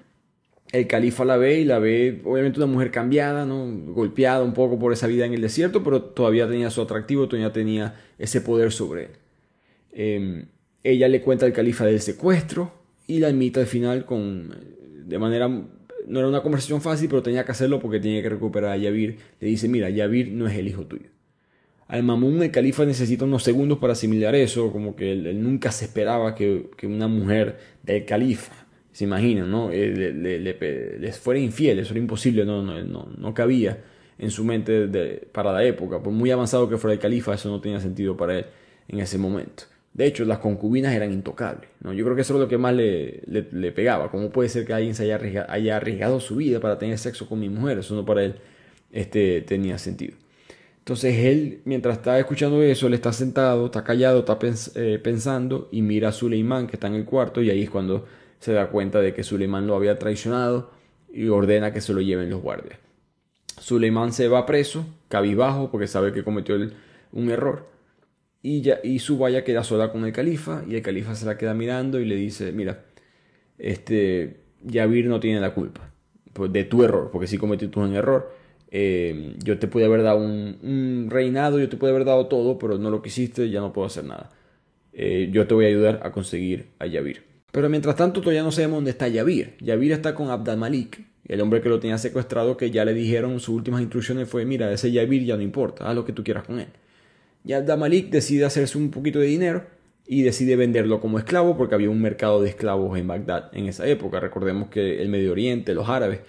el califa la ve obviamente una mujer cambiada, ¿no? Golpeada un poco por esa vida en el desierto, pero todavía tenía su atractivo, todavía tenía ese poder sobre él. Ella le cuenta al califa del secuestro y la admite al final no era una conversación fácil, pero tenía que hacerlo porque tenía que recuperar a Yabir. Le dice: mira, Yabir no es el hijo tuyo. Al-Ma'mún, el califa, necesita unos segundos para asimilar eso, como que él nunca se esperaba que una mujer del califa, se imaginan, ¿no? Les fuera infiel. Eso era imposible, no cabía en su mente para la época. Por muy avanzado que fuera el califa, eso no tenía sentido para él en ese momento. De hecho, las concubinas eran intocables, ¿no? Yo creo que eso es lo que más le pegaba. ¿Cómo puede ser que alguien se haya arriesgado su vida para tener sexo con mi mujer? Eso no para él tenía sentido. Entonces él, mientras está escuchando eso, él está sentado, está callado, está pensando y mira a Suleimán, que está en el cuarto, y ahí es cuando se da cuenta de que Suleimán lo había traicionado y ordena que se lo lleven los guardias. Suleimán se va preso, cabizbajo, porque sabe que cometió un error. y Subaya queda sola con el califa y el califa se la queda mirando y le dice, mira, Yavir no tiene la culpa pues, de tu error, porque sí cometiste un error. Yo te pude haber dado un reinado, yo te pude haber dado todo, pero no lo quisiste, ya no puedo hacer nada. Yo te voy a ayudar a conseguir a Yavir. Pero mientras tanto todavía no sabemos dónde está Yavir. Yavir está con Abd al-Malik, el hombre que lo tenía secuestrado, que ya le dijeron, sus últimas instrucciones fue, mira, ese Yavir ya no importa, haz lo que tú quieras con él. Y Abd al-Malik decide hacerse un poquito de dinero y decide venderlo como esclavo, porque había un mercado de esclavos en Bagdad en esa época. Recordemos que el Medio Oriente, los árabes,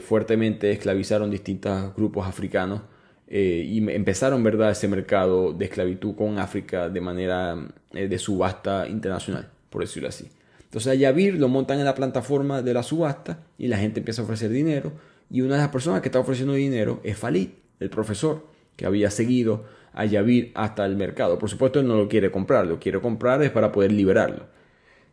fuertemente esclavizaron distintos grupos africanos y empezaron, ¿verdad?, ese mercado de esclavitud con África de manera de subasta internacional, por decirlo así. Entonces a Yavir lo montan en la plataforma de la subasta y la gente empieza a ofrecer dinero, y una de las personas que está ofreciendo dinero es Falid, el profesor que había seguido a Yavir hasta el mercado. Por supuesto, él no lo quiere comprar, lo quiere comprar es para poder liberarlo.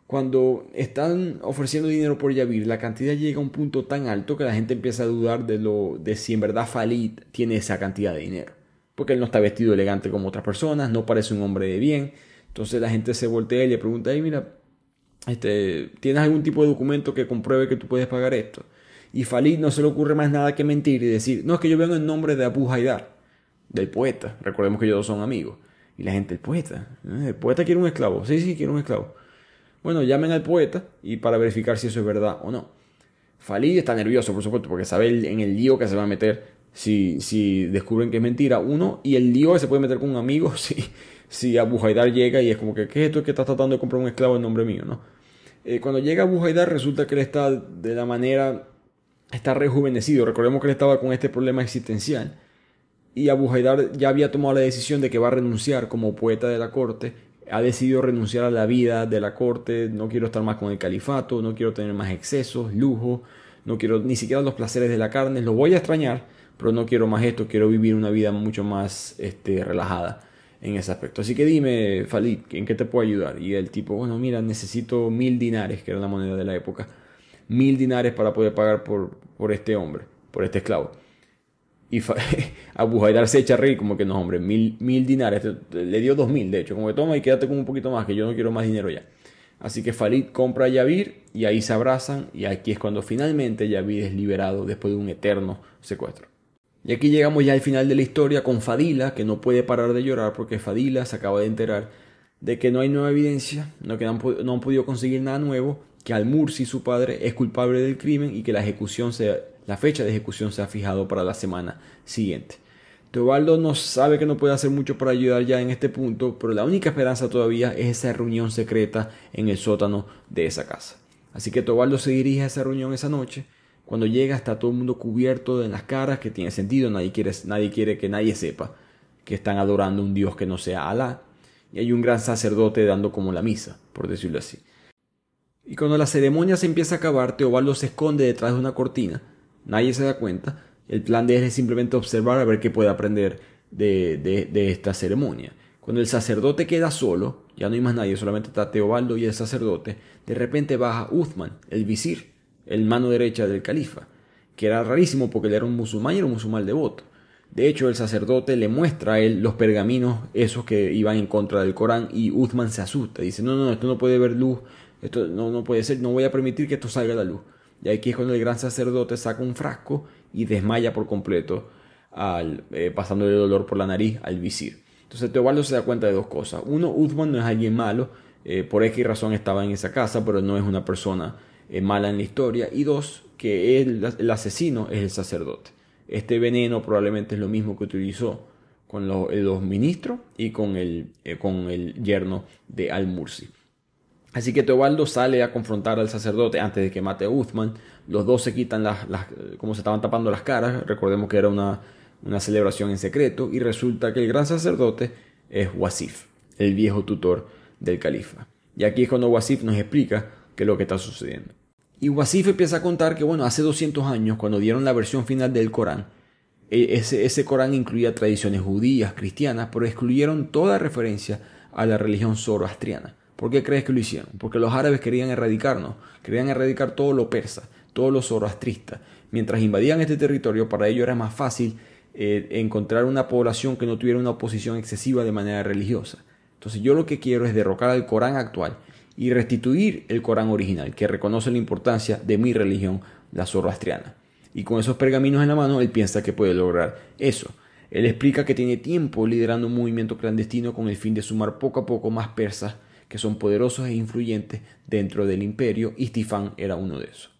Cuando están ofreciendo dinero por Yavir, la cantidad llega a un punto tan alto que la gente empieza a dudar de si en verdad Falid tiene esa cantidad de dinero. Porque él no está vestido elegante como otras personas, no parece un hombre de bien. Entonces la gente se voltea y le pregunta, hey, mira, ¿tienes algún tipo de documento que compruebe que tú puedes pagar esto? Y Falid no se le ocurre más nada que mentir y decir, no, es que yo vengo en nombre de Abu Haidar, del poeta. Recordemos que ellos dos son amigos. Y la gente, el poeta quiere un esclavo. Sí, quiere un esclavo. Bueno, llamen al poeta y para verificar si eso es verdad o no. Falid está nervioso, por supuesto, porque sabe en el lío que se va a meter si descubren que es mentira, uno, y el lío que se puede meter con un amigo si Abu Haidar llega y es como que, ¿qué es esto que estás tratando de comprar un esclavo en nombre mío, no? Cuando llega Abu Haidar resulta que él está rejuvenecido. Recordemos que él estaba con este problema existencial. Y Abu Haidar ya había tomado la decisión de que va a renunciar como poeta de la corte. Ha decidido renunciar a la vida de la corte. No quiero estar más con el califato, no quiero tener más excesos, lujo, no quiero ni siquiera los placeres de la carne. Lo voy a extrañar, pero no quiero más esto. Quiero vivir una vida mucho más relajada en ese aspecto. Así que dime, Falid, ¿en qué te puedo ayudar? Y el tipo, bueno, mira, necesito 1000 dinares, que era la moneda de la época. 1000 dinares para poder pagar por este hombre, por este esclavo. Y Abu Haidar se echa a reír como que no, hombre, 1000 dinares. Le dio 2000, de hecho. Como que toma y quédate con un poquito más, que yo no quiero más dinero ya. Así que Falid compra a Yavir y ahí se abrazan. Y aquí es cuando finalmente Yavir es liberado después de un eterno secuestro. Y aquí llegamos ya al final de la historia con Fadila, que no puede parar de llorar porque Fadila se acaba de enterar de que no hay nueva evidencia, no han podido conseguir nada nuevo, que Al-Mursi, su padre, es culpable del crimen y que la fecha de ejecución se ha fijado para la semana siguiente. Teobaldo no sabe que no puede hacer mucho para ayudar ya en este punto, pero la única esperanza todavía es esa reunión secreta en el sótano de esa casa. Así que Teobaldo se dirige a esa reunión esa noche. Cuando llega está todo el mundo cubierto en las caras, que tiene sentido, nadie quiere que nadie sepa que están adorando a un dios que no sea Alá. Y hay un gran sacerdote dando como la misa, por decirlo así. Y cuando la ceremonia se empieza a acabar, Teobaldo se esconde detrás de una cortina. Nadie se da cuenta. El plan de él es simplemente observar a ver qué puede aprender de esta ceremonia. Cuando el sacerdote queda solo, ya no hay más nadie, solamente está Teobaldo y el sacerdote, de repente baja Uthman, el visir, el mano derecha del califa, que era rarísimo porque él era un musulmán y era un musulmán devoto. De hecho, el sacerdote le muestra a él los pergaminos esos que iban en contra del Corán y Uthman se asusta. Dice, no, esto no puede ver luz, esto no puede ser, no voy a permitir que esto salga a la luz. Y aquí es cuando el gran sacerdote saca un frasco y desmaya por completo, pasándole el dolor por la nariz al visir. Entonces Teobaldo se da cuenta de dos cosas. Uno, Uthman no es alguien malo, por X razón estaba en esa casa, pero no es una persona mala en la historia. Y dos, que el asesino es el sacerdote. Este veneno probablemente es lo mismo que utilizó con los ministros y con el yerno de Al-Mursi. Así que Teobaldo sale a confrontar al sacerdote antes de que mate a Uthman. Los dos se quitan como se estaban tapando las caras. Recordemos que era una celebración en secreto. Y resulta que el gran sacerdote es Wasif, el viejo tutor del califa. Y aquí es cuando Wasif nos explica qué es lo que está sucediendo. Y Wasif empieza a contar que, hace 200 años, cuando dieron la versión final del Corán, ese Corán incluía tradiciones judías, cristianas, pero excluyeron toda referencia a la religión zoroastriana. ¿Por qué crees que lo hicieron? Porque los árabes querían erradicarnos, querían erradicar todo lo persa, todo lo zoroastrista. Mientras invadían este territorio, para ellos era más fácil encontrar una población que no tuviera una oposición excesiva de manera religiosa. Entonces yo lo que quiero es derrocar al Corán actual y restituir el Corán original, que reconoce la importancia de mi religión, la zoroastriana. Y con esos pergaminos en la mano, él piensa que puede lograr eso. Él explica que tiene tiempo liderando un movimiento clandestino con el fin de sumar poco a poco más persas que son poderosos e influyentes dentro del imperio, y Istifán era uno de esos.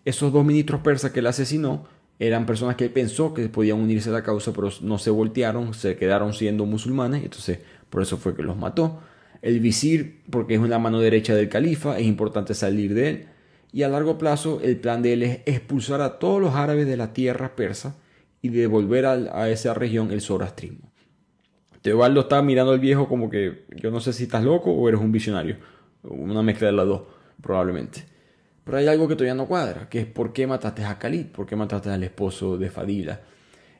Esos 2 ministros persas que él asesinó eran personas que él pensó que podían unirse a la causa, pero no se voltearon, se quedaron siendo musulmanes, entonces por eso fue que los mató. El visir, porque es la mano derecha del califa, es importante salir de él. Y a largo plazo el plan de él es expulsar a todos los árabes de la tierra persa y devolver a esa región el zoroastrismo. Teobaldo está mirando al viejo como que yo no sé si estás loco o eres un visionario. Una mezcla de las dos, probablemente. Pero hay algo que todavía no cuadra, que es por qué mataste a Khalid, por qué mataste al esposo de Fadila.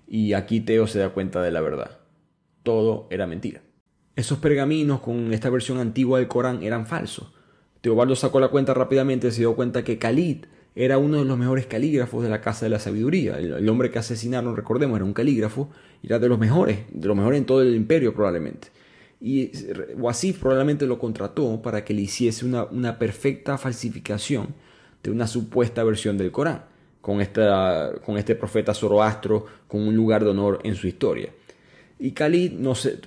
Y aquí Teo se da cuenta de la verdad. Todo era mentira. Esos pergaminos con esta versión antigua del Corán eran falsos. Teobaldo sacó la cuenta rápidamente y se dio cuenta que Khalid era uno de los mejores calígrafos de la Casa de la Sabiduría. El hombre que asesinaron, recordemos, era un calígrafo y era de los mejores en todo el imperio probablemente. Y Wasif probablemente lo contrató para que le hiciese una perfecta falsificación de una supuesta versión del Corán, con este profeta Zoroastro con un lugar de honor en su historia. Y Khalid,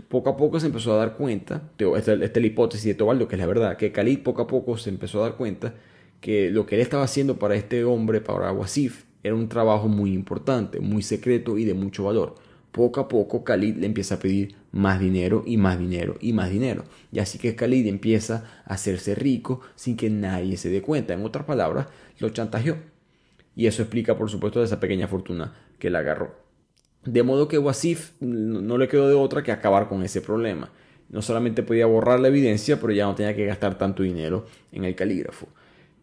poco a poco se empezó a dar cuenta, esta es la hipótesis de Teobaldo, que es la verdad, que Khalid poco a poco se empezó a dar cuenta que lo que él estaba haciendo para este hombre, para Wasif, era un trabajo muy importante, muy secreto y de mucho valor. Poco a poco Khalid le empieza a pedir más dinero y más dinero y más dinero. Y así que Khalid empieza a hacerse rico sin que nadie se dé cuenta. En otras palabras, lo chantajeó. Y eso explica, por supuesto, esa pequeña fortuna que le agarró. De modo que Wasif no le quedó de otra que acabar con ese problema. No solamente podía borrar la evidencia, pero ya no tenía que gastar tanto dinero en el calígrafo.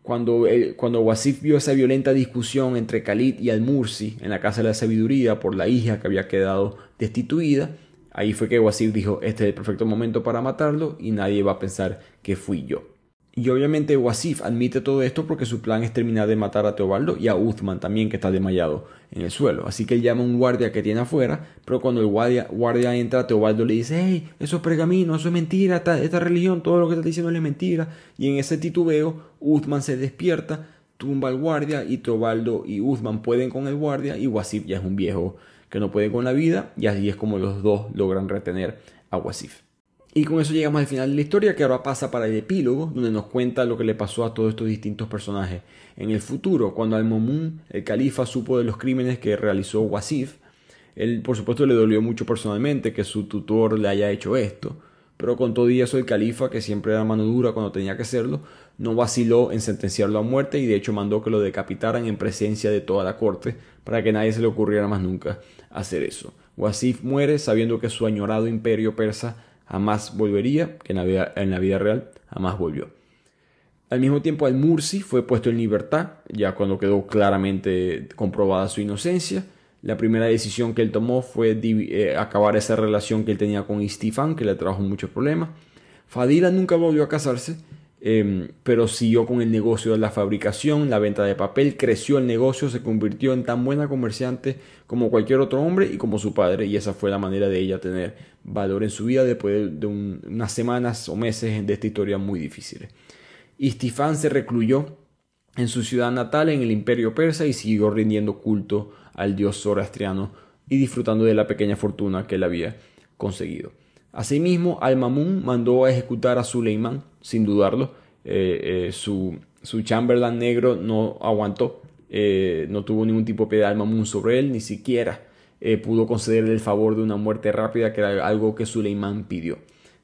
Cuando Wasif vio esa violenta discusión entre Khalid y Al-Mursi en la Casa de la Sabiduría por la hija que había quedado destituida, ahí fue que Wasif dijo: este es el perfecto momento para matarlo y nadie va a pensar que fui yo. Y obviamente Wasif admite todo esto porque su plan es terminar de matar a Teobaldo y a Uthman también, que está desmayado en el suelo. Así que él llama a un guardia que tiene afuera, pero cuando el guardia entra, Teobaldo le dice: hey, esos pergaminos, eso es mentira, esta religión, todo lo que estás diciendo es mentira. Y en ese titubeo, Uthman se despierta, tumba al guardia y Teobaldo y Uthman pueden con el guardia y Wasif ya es un viejo que no puede con la vida, y así es como los dos logran retener a Wasif. Y con eso llegamos al final de la historia, que ahora pasa para el epílogo, donde nos cuenta lo que le pasó a todos estos distintos personajes en el futuro. Cuando Al-Mamun, el califa, supo de los crímenes que realizó Wasif, él por supuesto le dolió mucho personalmente que su tutor le haya hecho esto, pero con todo y eso el califa, que siempre era mano dura cuando tenía que hacerlo, no vaciló en sentenciarlo a muerte y de hecho mandó que lo decapitaran en presencia de toda la corte para que nadie se le ocurriera más nunca hacer eso. Wasif muere sabiendo que su añorado imperio persa jamás volvería, que en la vida real jamás volvió. Al mismo tiempo, Al-Mursi fue puesto en libertad, ya cuando quedó claramente comprobada su inocencia. La primera decisión que él tomó fue acabar esa relación que él tenía con Istifán, que le trajo muchos problemas. Fadila nunca volvió a casarse, pero siguió con el negocio de la fabricación, la venta de papel. Creció el negocio, se convirtió en tan buena comerciante como cualquier otro hombre y como su padre, y esa fue la manera de ella tener valor en su vida después de unas semanas o meses de esta historia muy difíciles. Istifán se recluyó en su ciudad natal en el imperio persa y siguió rindiendo culto al dios zoroastriano y disfrutando de la pequeña fortuna que él había conseguido. Asimismo, Al-Mamun mandó a ejecutar a Suleimán, sin dudarlo. Su Chamberlain negro no aguantó, no tuvo ningún tipo de piedad Al-Mamun sobre él, ni siquiera pudo concederle el favor de una muerte rápida, que era algo que Suleimán pidió.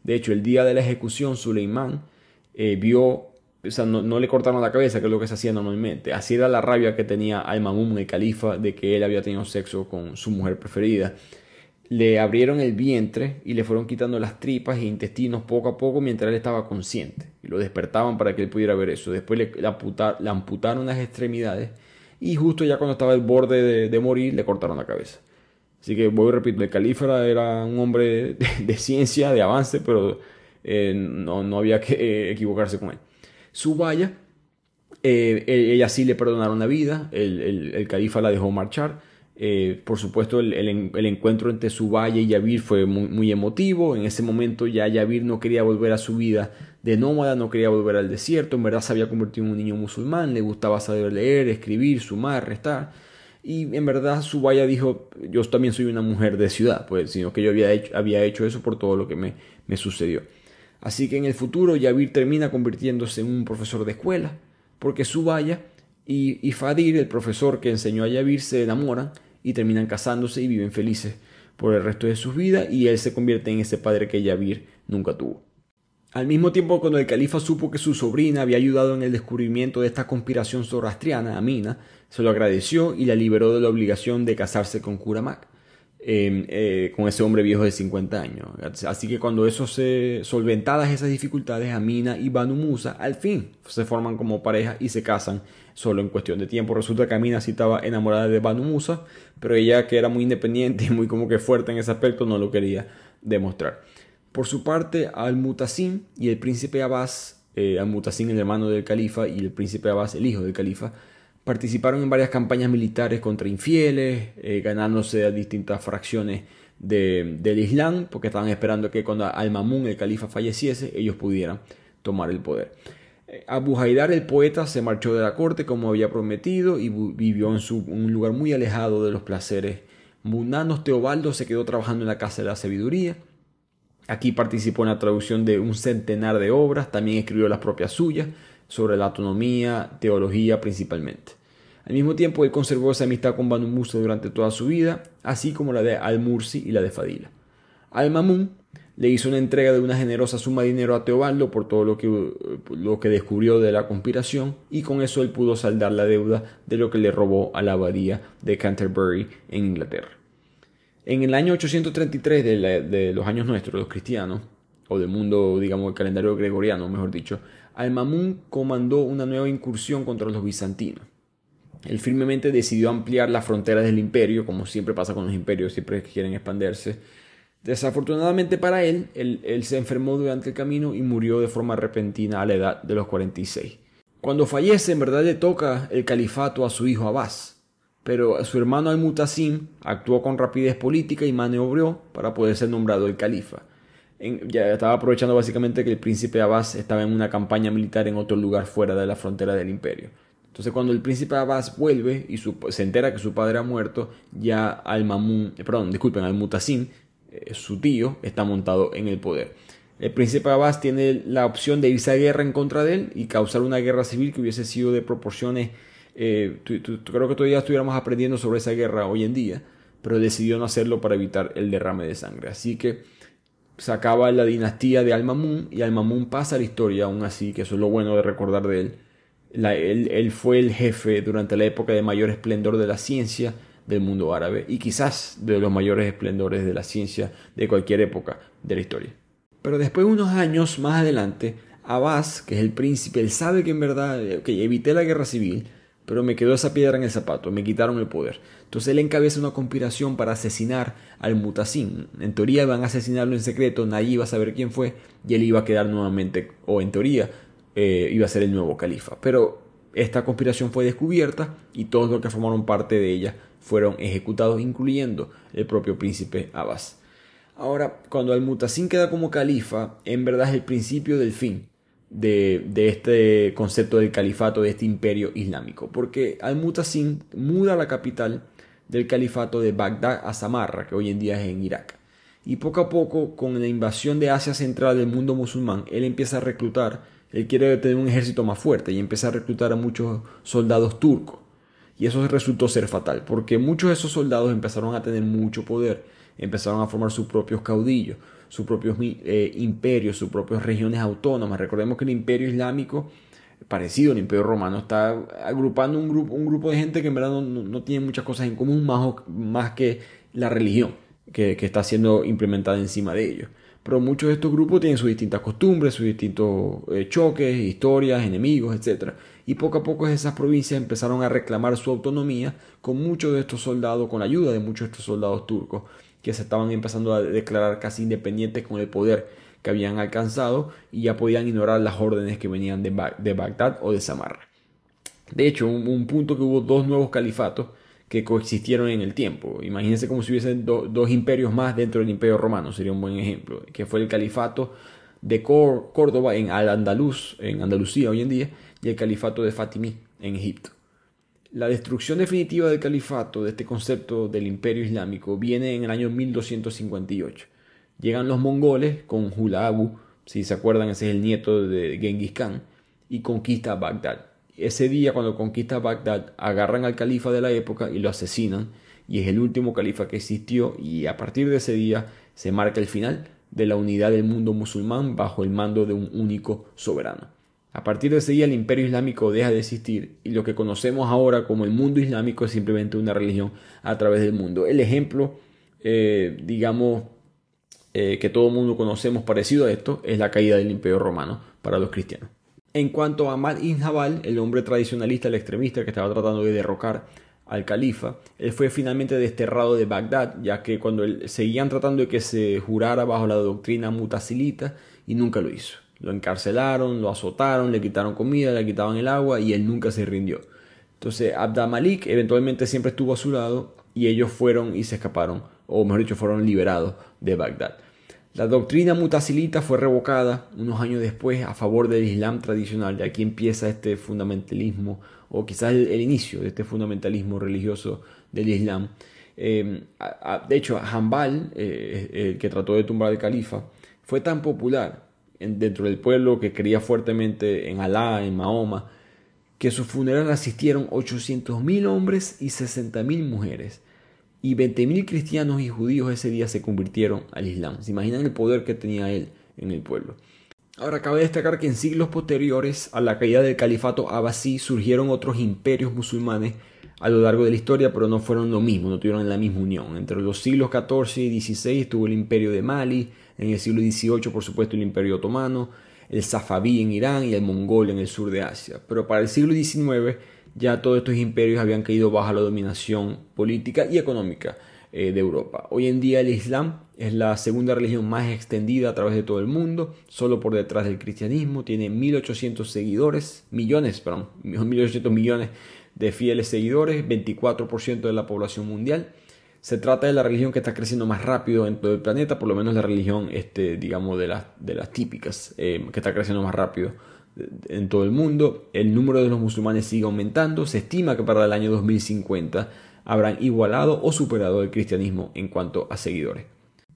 De hecho, el día de la ejecución, Suleimán no le cortaron la cabeza, que es lo que se hacía normalmente. Así era la rabia que tenía Al-Mamun, el califa, de que él había tenido sexo con su mujer preferida. Le abrieron el vientre y le fueron quitando las tripas e intestinos poco a poco mientras él estaba consciente. Y lo despertaban para que él pudiera ver eso. Después le amputaron las extremidades y justo ya cuando estaba al borde de morir le cortaron la cabeza. Así que voy y repito, el califa era un hombre de ciencia, de avance, pero no había que equivocarse con él. Subaya, ella sí le perdonaron la vida, el califa la dejó marchar. Por supuesto, el encuentro entre Subaya y Yavir fue muy emotivo. En ese momento ya Yavir no quería volver a su vida de nómada, no quería volver al desierto. En verdad se había convertido en un niño musulmán, le gustaba saber leer, escribir, sumar, restar. Y en verdad Subaya dijo, yo también soy una mujer de ciudad, pues, sino que yo había hecho eso por todo lo que me sucedió. Así que en el futuro Yavir termina convirtiéndose en un profesor de escuela, porque Subaya y Fadir, el profesor que enseñó a Yavir, se enamoran y terminan casándose y viven felices por el resto de sus vidas, y él se convierte en ese padre que Yavir nunca tuvo. Al mismo tiempo, cuando el califa supo que su sobrina había ayudado en el descubrimiento de esta conspiración zoroastriana, Amina, se lo agradeció y la liberó de la obligación de casarse con Kuramak, con ese hombre viejo de 50 años. Así que cuando solventadas esas dificultades, Amina y Banu Musa al fin se forman como pareja y se casan solo en cuestión de tiempo. Resulta que Amina sí estaba enamorada de Banu Musa, pero ella, que era muy independiente y muy como que fuerte en ese aspecto, no lo quería demostrar. Por su parte, Al-Mutasim y el príncipe Abbas, Al-Mutasim el hermano del califa y el príncipe Abbas el hijo del califa, participaron en varias campañas militares contra infieles, ganándose a distintas fracciones del Islam, porque estaban esperando que cuando Al-Mamun, el califa, falleciese, ellos pudieran tomar el poder. Abu Haidar, el poeta, se marchó de la corte como había prometido y vivió en un lugar muy alejado de los placeres mundanos. Teobaldo se quedó trabajando en la Casa de la Sabiduría. Aquí participó en la traducción de un centenar de obras, también escribió las propias suyas sobre la autonomía, teología principalmente. Al mismo tiempo, él conservó esa amistad con Banu Musa durante toda su vida, así como la de Al-Mursi y la de Fadila. Al-Mamun le hizo una entrega de una generosa suma de dinero a Teobaldo por todo lo que descubrió de la conspiración, y con eso él pudo saldar la deuda de lo que le robó a la abadía de Canterbury en Inglaterra. En el año 833 de los años nuestros, los cristianos, o del mundo, digamos, el calendario gregoriano, mejor dicho, Al-Mamun comandó una nueva incursión contra los bizantinos. Él firmemente decidió ampliar las fronteras del imperio, como siempre pasa con los imperios, siempre quieren expandirse. Desafortunadamente para él se enfermó durante el camino y murió de forma repentina a la edad de los 46. Cuando fallece, en verdad le toca el califato a su hijo Abbas, pero su hermano Al-Mutasim actuó con rapidez política y maniobró para poder ser nombrado el califa. Ya estaba aprovechando básicamente que el príncipe Abbas estaba en una campaña militar en otro lugar fuera de la frontera del imperio. Entonces, cuando el príncipe Abbas vuelve y se entera que su padre ha muerto, ya Al-Mutasim, su tío, está montado en el poder. El príncipe Abbas tiene la opción de irse a guerra en contra de él y causar una guerra civil que hubiese sido de proporciones. Creo que todavía estuviéramos aprendiendo sobre esa guerra hoy en día, pero decidió no hacerlo para evitar el derrame de sangre. Así que se acaba la dinastía de Al-Mamun y Al-Mamun pasa a la historia, aún así, que eso es lo bueno de recordar de él. Él fue el jefe durante la época de mayor esplendor de la ciencia del mundo árabe y quizás de los mayores esplendores de la ciencia de cualquier época de la historia. Pero después de unos años más adelante, Abbas, que es el príncipe, él sabe que en verdad evité la guerra civil, pero me quedó esa piedra en el zapato, me quitaron el poder. Entonces él encabeza una conspiración para asesinar al Mutasim. En teoría van a asesinarlo en secreto, nadie iba a saber quién fue y él iba a quedar nuevamente, o en teoría iba a ser el nuevo califa. Pero esta conspiración fue descubierta y todos los que formaron parte de ella fueron ejecutados, incluyendo el propio príncipe Abbas. Ahora, cuando Al-Mutasim queda como califa, en verdad es el principio del fin de este concepto del califato, de este imperio islámico, porque Al-Mutasim muda la capital del califato de Bagdad a Samarra, que hoy en día es en Irak. Y poco a poco, con la invasión de Asia Central del mundo musulmán, él empieza a reclutar, él quiere tener un ejército más fuerte y empieza a reclutar a muchos soldados turcos. Y eso resultó ser fatal, porque muchos de esos soldados empezaron a tener mucho poder, empezaron a formar sus propios caudillos, sus propios imperios, sus propias regiones autónomas. Recordemos que el imperio islámico, parecido al imperio romano, está agrupando un grupo de gente que en verdad no tiene muchas cosas en común, más que la religión que está siendo implementada encima de ellos. Pero muchos de estos grupos tienen sus distintas costumbres, sus distintos choques, historias, enemigos, etc. Y poco a poco esas provincias empezaron a reclamar su autonomía con muchos de estos soldados, con la ayuda de muchos de estos soldados turcos, que se estaban empezando a declarar casi independientes con el poder que habían alcanzado y ya podían ignorar las órdenes que venían de Bagdad o de Samarra. De hecho, un punto que hubo dos nuevos califatos que coexistieron en el tiempo. Imagínense como si hubiesen dos imperios más dentro del Imperio Romano, sería un buen ejemplo, que fue el califato de Córdoba en Al-Andalus, en Andalucía hoy en día, y el califato de Fatimí en Egipto. La destrucción definitiva del califato, de este concepto del imperio islámico, viene en el año 1258. Llegan los mongoles con Hulagu, si se acuerdan, ese es el nieto de Genghis Khan, y conquista Bagdad. Ese día, cuando conquista Bagdad, agarran al califa de la época y lo asesinan, y es el último califa que existió, y a partir de ese día se marca el final de la unidad del mundo musulmán bajo el mando de un único soberano. A partir de ese día el imperio islámico deja de existir y lo que conocemos ahora como el mundo islámico es simplemente una religión a través del mundo. El ejemplo, que todo el mundo conocemos parecido a esto, es la caída del imperio romano para los cristianos. En cuanto a Ahmad ibn Hanbal, el hombre tradicionalista, el extremista que estaba tratando de derrocar al califa, él fue finalmente desterrado de Bagdad, ya que cuando seguían tratando de que se jurara bajo la doctrina mutazilita y nunca lo hizo. Lo encarcelaron, lo azotaron, le quitaron comida, le quitaban el agua y él nunca se rindió. Entonces Abd al-Malik eventualmente siempre estuvo a su lado y ellos fueron y se escaparon, o mejor dicho, fueron liberados de Bagdad. La doctrina mutazilita fue revocada unos años después a favor del Islam tradicional. De aquí empieza este fundamentalismo, o quizás el inicio de este fundamentalismo religioso del Islam. De hecho, Hanbal, el que trató de tumbar al califa, fue tan popular dentro del pueblo que creía fuertemente en Alá, en Mahoma, que a su funeral asistieron 800.000 hombres y 60.000 mujeres. Y 20.000 cristianos y judíos ese día se convirtieron al Islam. ¿Se imaginan el poder que tenía él en el pueblo? Ahora, cabe destacar que en siglos posteriores a la caída del califato abasí surgieron otros imperios musulmanes a lo largo de la historia, pero no fueron lo mismo, no tuvieron la misma unión. Entre los siglos XIV y XVI estuvo el imperio de Mali, en el siglo XVIII, por supuesto, el imperio otomano, el Safaví en Irán y el mongol en el sur de Asia. Pero para el siglo XIX ya todos estos imperios habían caído bajo la dominación política y económica de Europa. Hoy en día el Islam es la segunda religión más extendida a través de todo el mundo, solo por detrás del cristianismo. Tiene 1.800 millones de fieles seguidores, 24% de la población mundial. Se trata de la religión que está creciendo más rápido en todo el planeta, por lo menos la religión de las típicas, que está creciendo más rápido en todo el mundo. El número de los musulmanes sigue aumentando. Se estima que para el año 2050 habrán igualado o superado el cristianismo en cuanto a seguidores.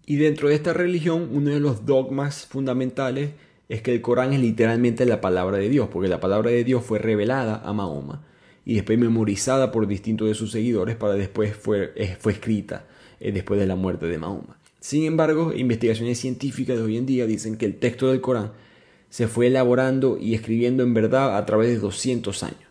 Y dentro de esta religión, uno de los dogmas fundamentales es que el Corán es literalmente la palabra de Dios, porque la palabra de Dios fue revelada a Mahoma y después memorizada por distintos de sus seguidores para después fue escrita después de la muerte de Mahoma. Sin embargo, investigaciones científicas de hoy en día dicen que el texto del Corán se fue elaborando y escribiendo en verdad a través de 200 años,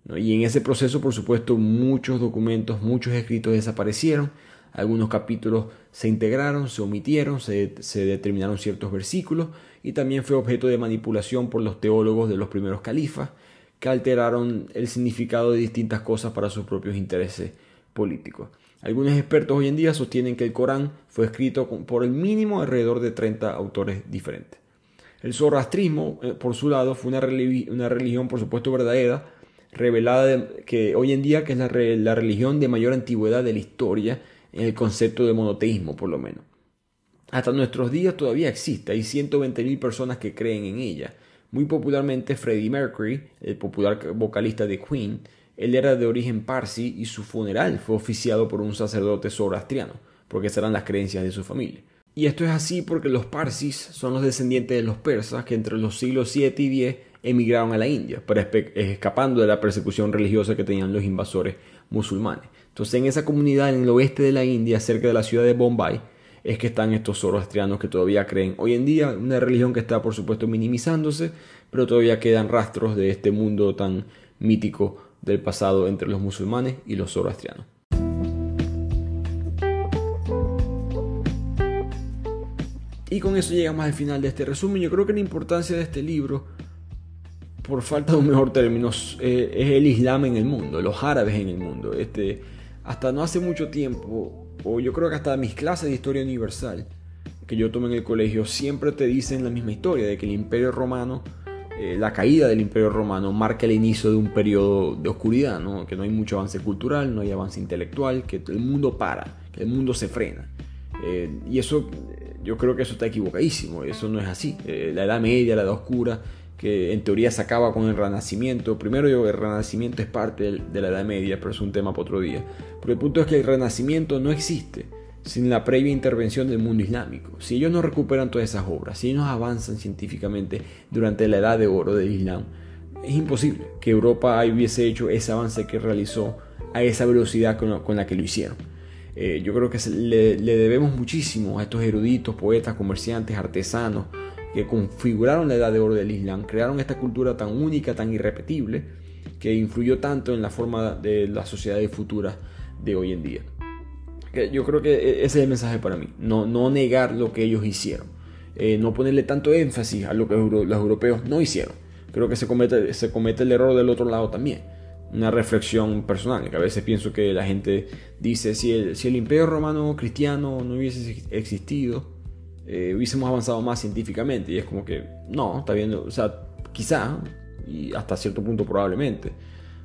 ¿no? Y en ese proceso, por supuesto, muchos documentos, muchos escritos desaparecieron, algunos capítulos se integraron, se omitieron, se determinaron ciertos versículos y también fue objeto de manipulación por los teólogos de los primeros califas que alteraron el significado de distintas cosas para sus propios intereses políticos. Algunos expertos hoy en día sostienen que el Corán fue escrito por el mínimo alrededor de 30 autores diferentes. El zoroastrismo, por su lado, fue una religión, por supuesto, verdadera, revelada que hoy en día que es la religión de mayor antigüedad de la historia en el concepto de monoteísmo, por lo menos. Hasta nuestros días todavía existe, hay 120.000 personas que creen en ella. Muy popularmente, Freddie Mercury, el popular vocalista de Queen, él era de origen parsi y su funeral fue oficiado por un sacerdote zoroastriano, porque esas eran las creencias de su familia. Y esto es así porque los parsis son los descendientes de los persas que entre los siglos 7 y 10 emigraron a la India, escapando de la persecución religiosa que tenían los invasores musulmanes. Entonces en esa comunidad en el oeste de la India, cerca de la ciudad de Bombay, es que están estos zoroastrianos que todavía creen. Hoy en día una religión que está por supuesto minimizándose, pero todavía quedan rastros de este mundo tan mítico del pasado entre los musulmanes y los zoroastrianos. Y con eso llegamos al final de este resumen. Yo creo que la importancia de este libro, por falta de un mejor término, es el Islam en el mundo, los árabes en el mundo. Hasta no hace mucho tiempo, o yo creo que hasta mis clases de historia universal que yo tomé en el colegio, siempre te dicen la misma historia, de que el Imperio Romano la caída del Imperio Romano marca el inicio de un periodo de oscuridad, ¿no? Que no hay mucho avance cultural, no hay avance intelectual, que el mundo para, que el mundo se frena. Y eso, yo creo que eso está equivocadísimo, eso no es así. La Edad Media, la Edad Oscura, que en teoría se acaba con el Renacimiento. Primero digo que el Renacimiento es parte de la Edad Media, pero es un tema para otro día. Pero el punto es que el Renacimiento no existe sin la previa intervención del mundo islámico. Si ellos no recuperan todas esas obras, si ellos no avanzan científicamente durante la Edad de Oro del Islam, es imposible que Europa hubiese hecho ese avance que realizó a esa velocidad con la que lo hicieron. Yo creo que le debemos muchísimo a estos eruditos, poetas, comerciantes, artesanos que configuraron la Edad de Oro del Islam, crearon esta cultura tan única, tan irrepetible, que influyó tanto en la forma de las sociedades futuras de hoy en día. Yo creo que ese es el mensaje para mí, no negar lo que ellos hicieron, no ponerle tanto énfasis a lo que los europeos no hicieron. Creo que se comete el error del otro lado también. Una reflexión personal, que a veces pienso que la gente dice, si el Imperio Romano Cristiano no hubiese existido, hubiésemos avanzado más científicamente. Y es como que, no, está viendo, o sea, quizá, y hasta cierto punto probablemente,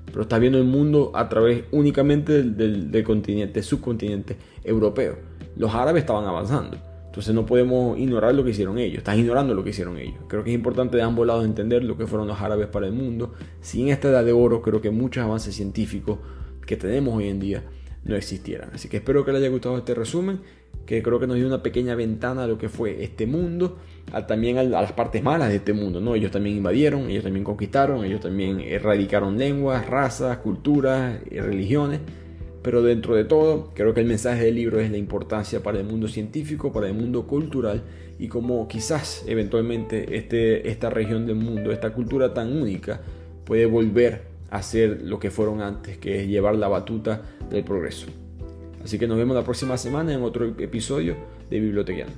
pero estás viendo el mundo a través únicamente del subcontinente europeo. Los árabes estaban avanzando, entonces no podemos ignorar lo que hicieron ellos. Estás ignorando lo que hicieron ellos. Creo que es importante de ambos lados entender lo que fueron los árabes para el mundo. Sin esta Edad de Oro, creo que muchos avances científicos que tenemos hoy en día no existieran. Así que espero que les haya gustado este resumen, que creo que nos dio una pequeña ventana a lo que fue este mundo, también a las partes malas de este mundo, ¿no? Ellos también invadieron, ellos también conquistaron, ellos también erradicaron lenguas, razas, culturas y religiones, pero dentro de todo, creo que el mensaje del libro es la importancia para el mundo científico, para el mundo cultural, y cómo quizás eventualmente esta región del mundo, esta cultura tan única, puede volver a ser lo que fueron antes, que es llevar la batuta del progreso. Así que nos vemos la próxima semana en otro episodio de Bibliotequiano.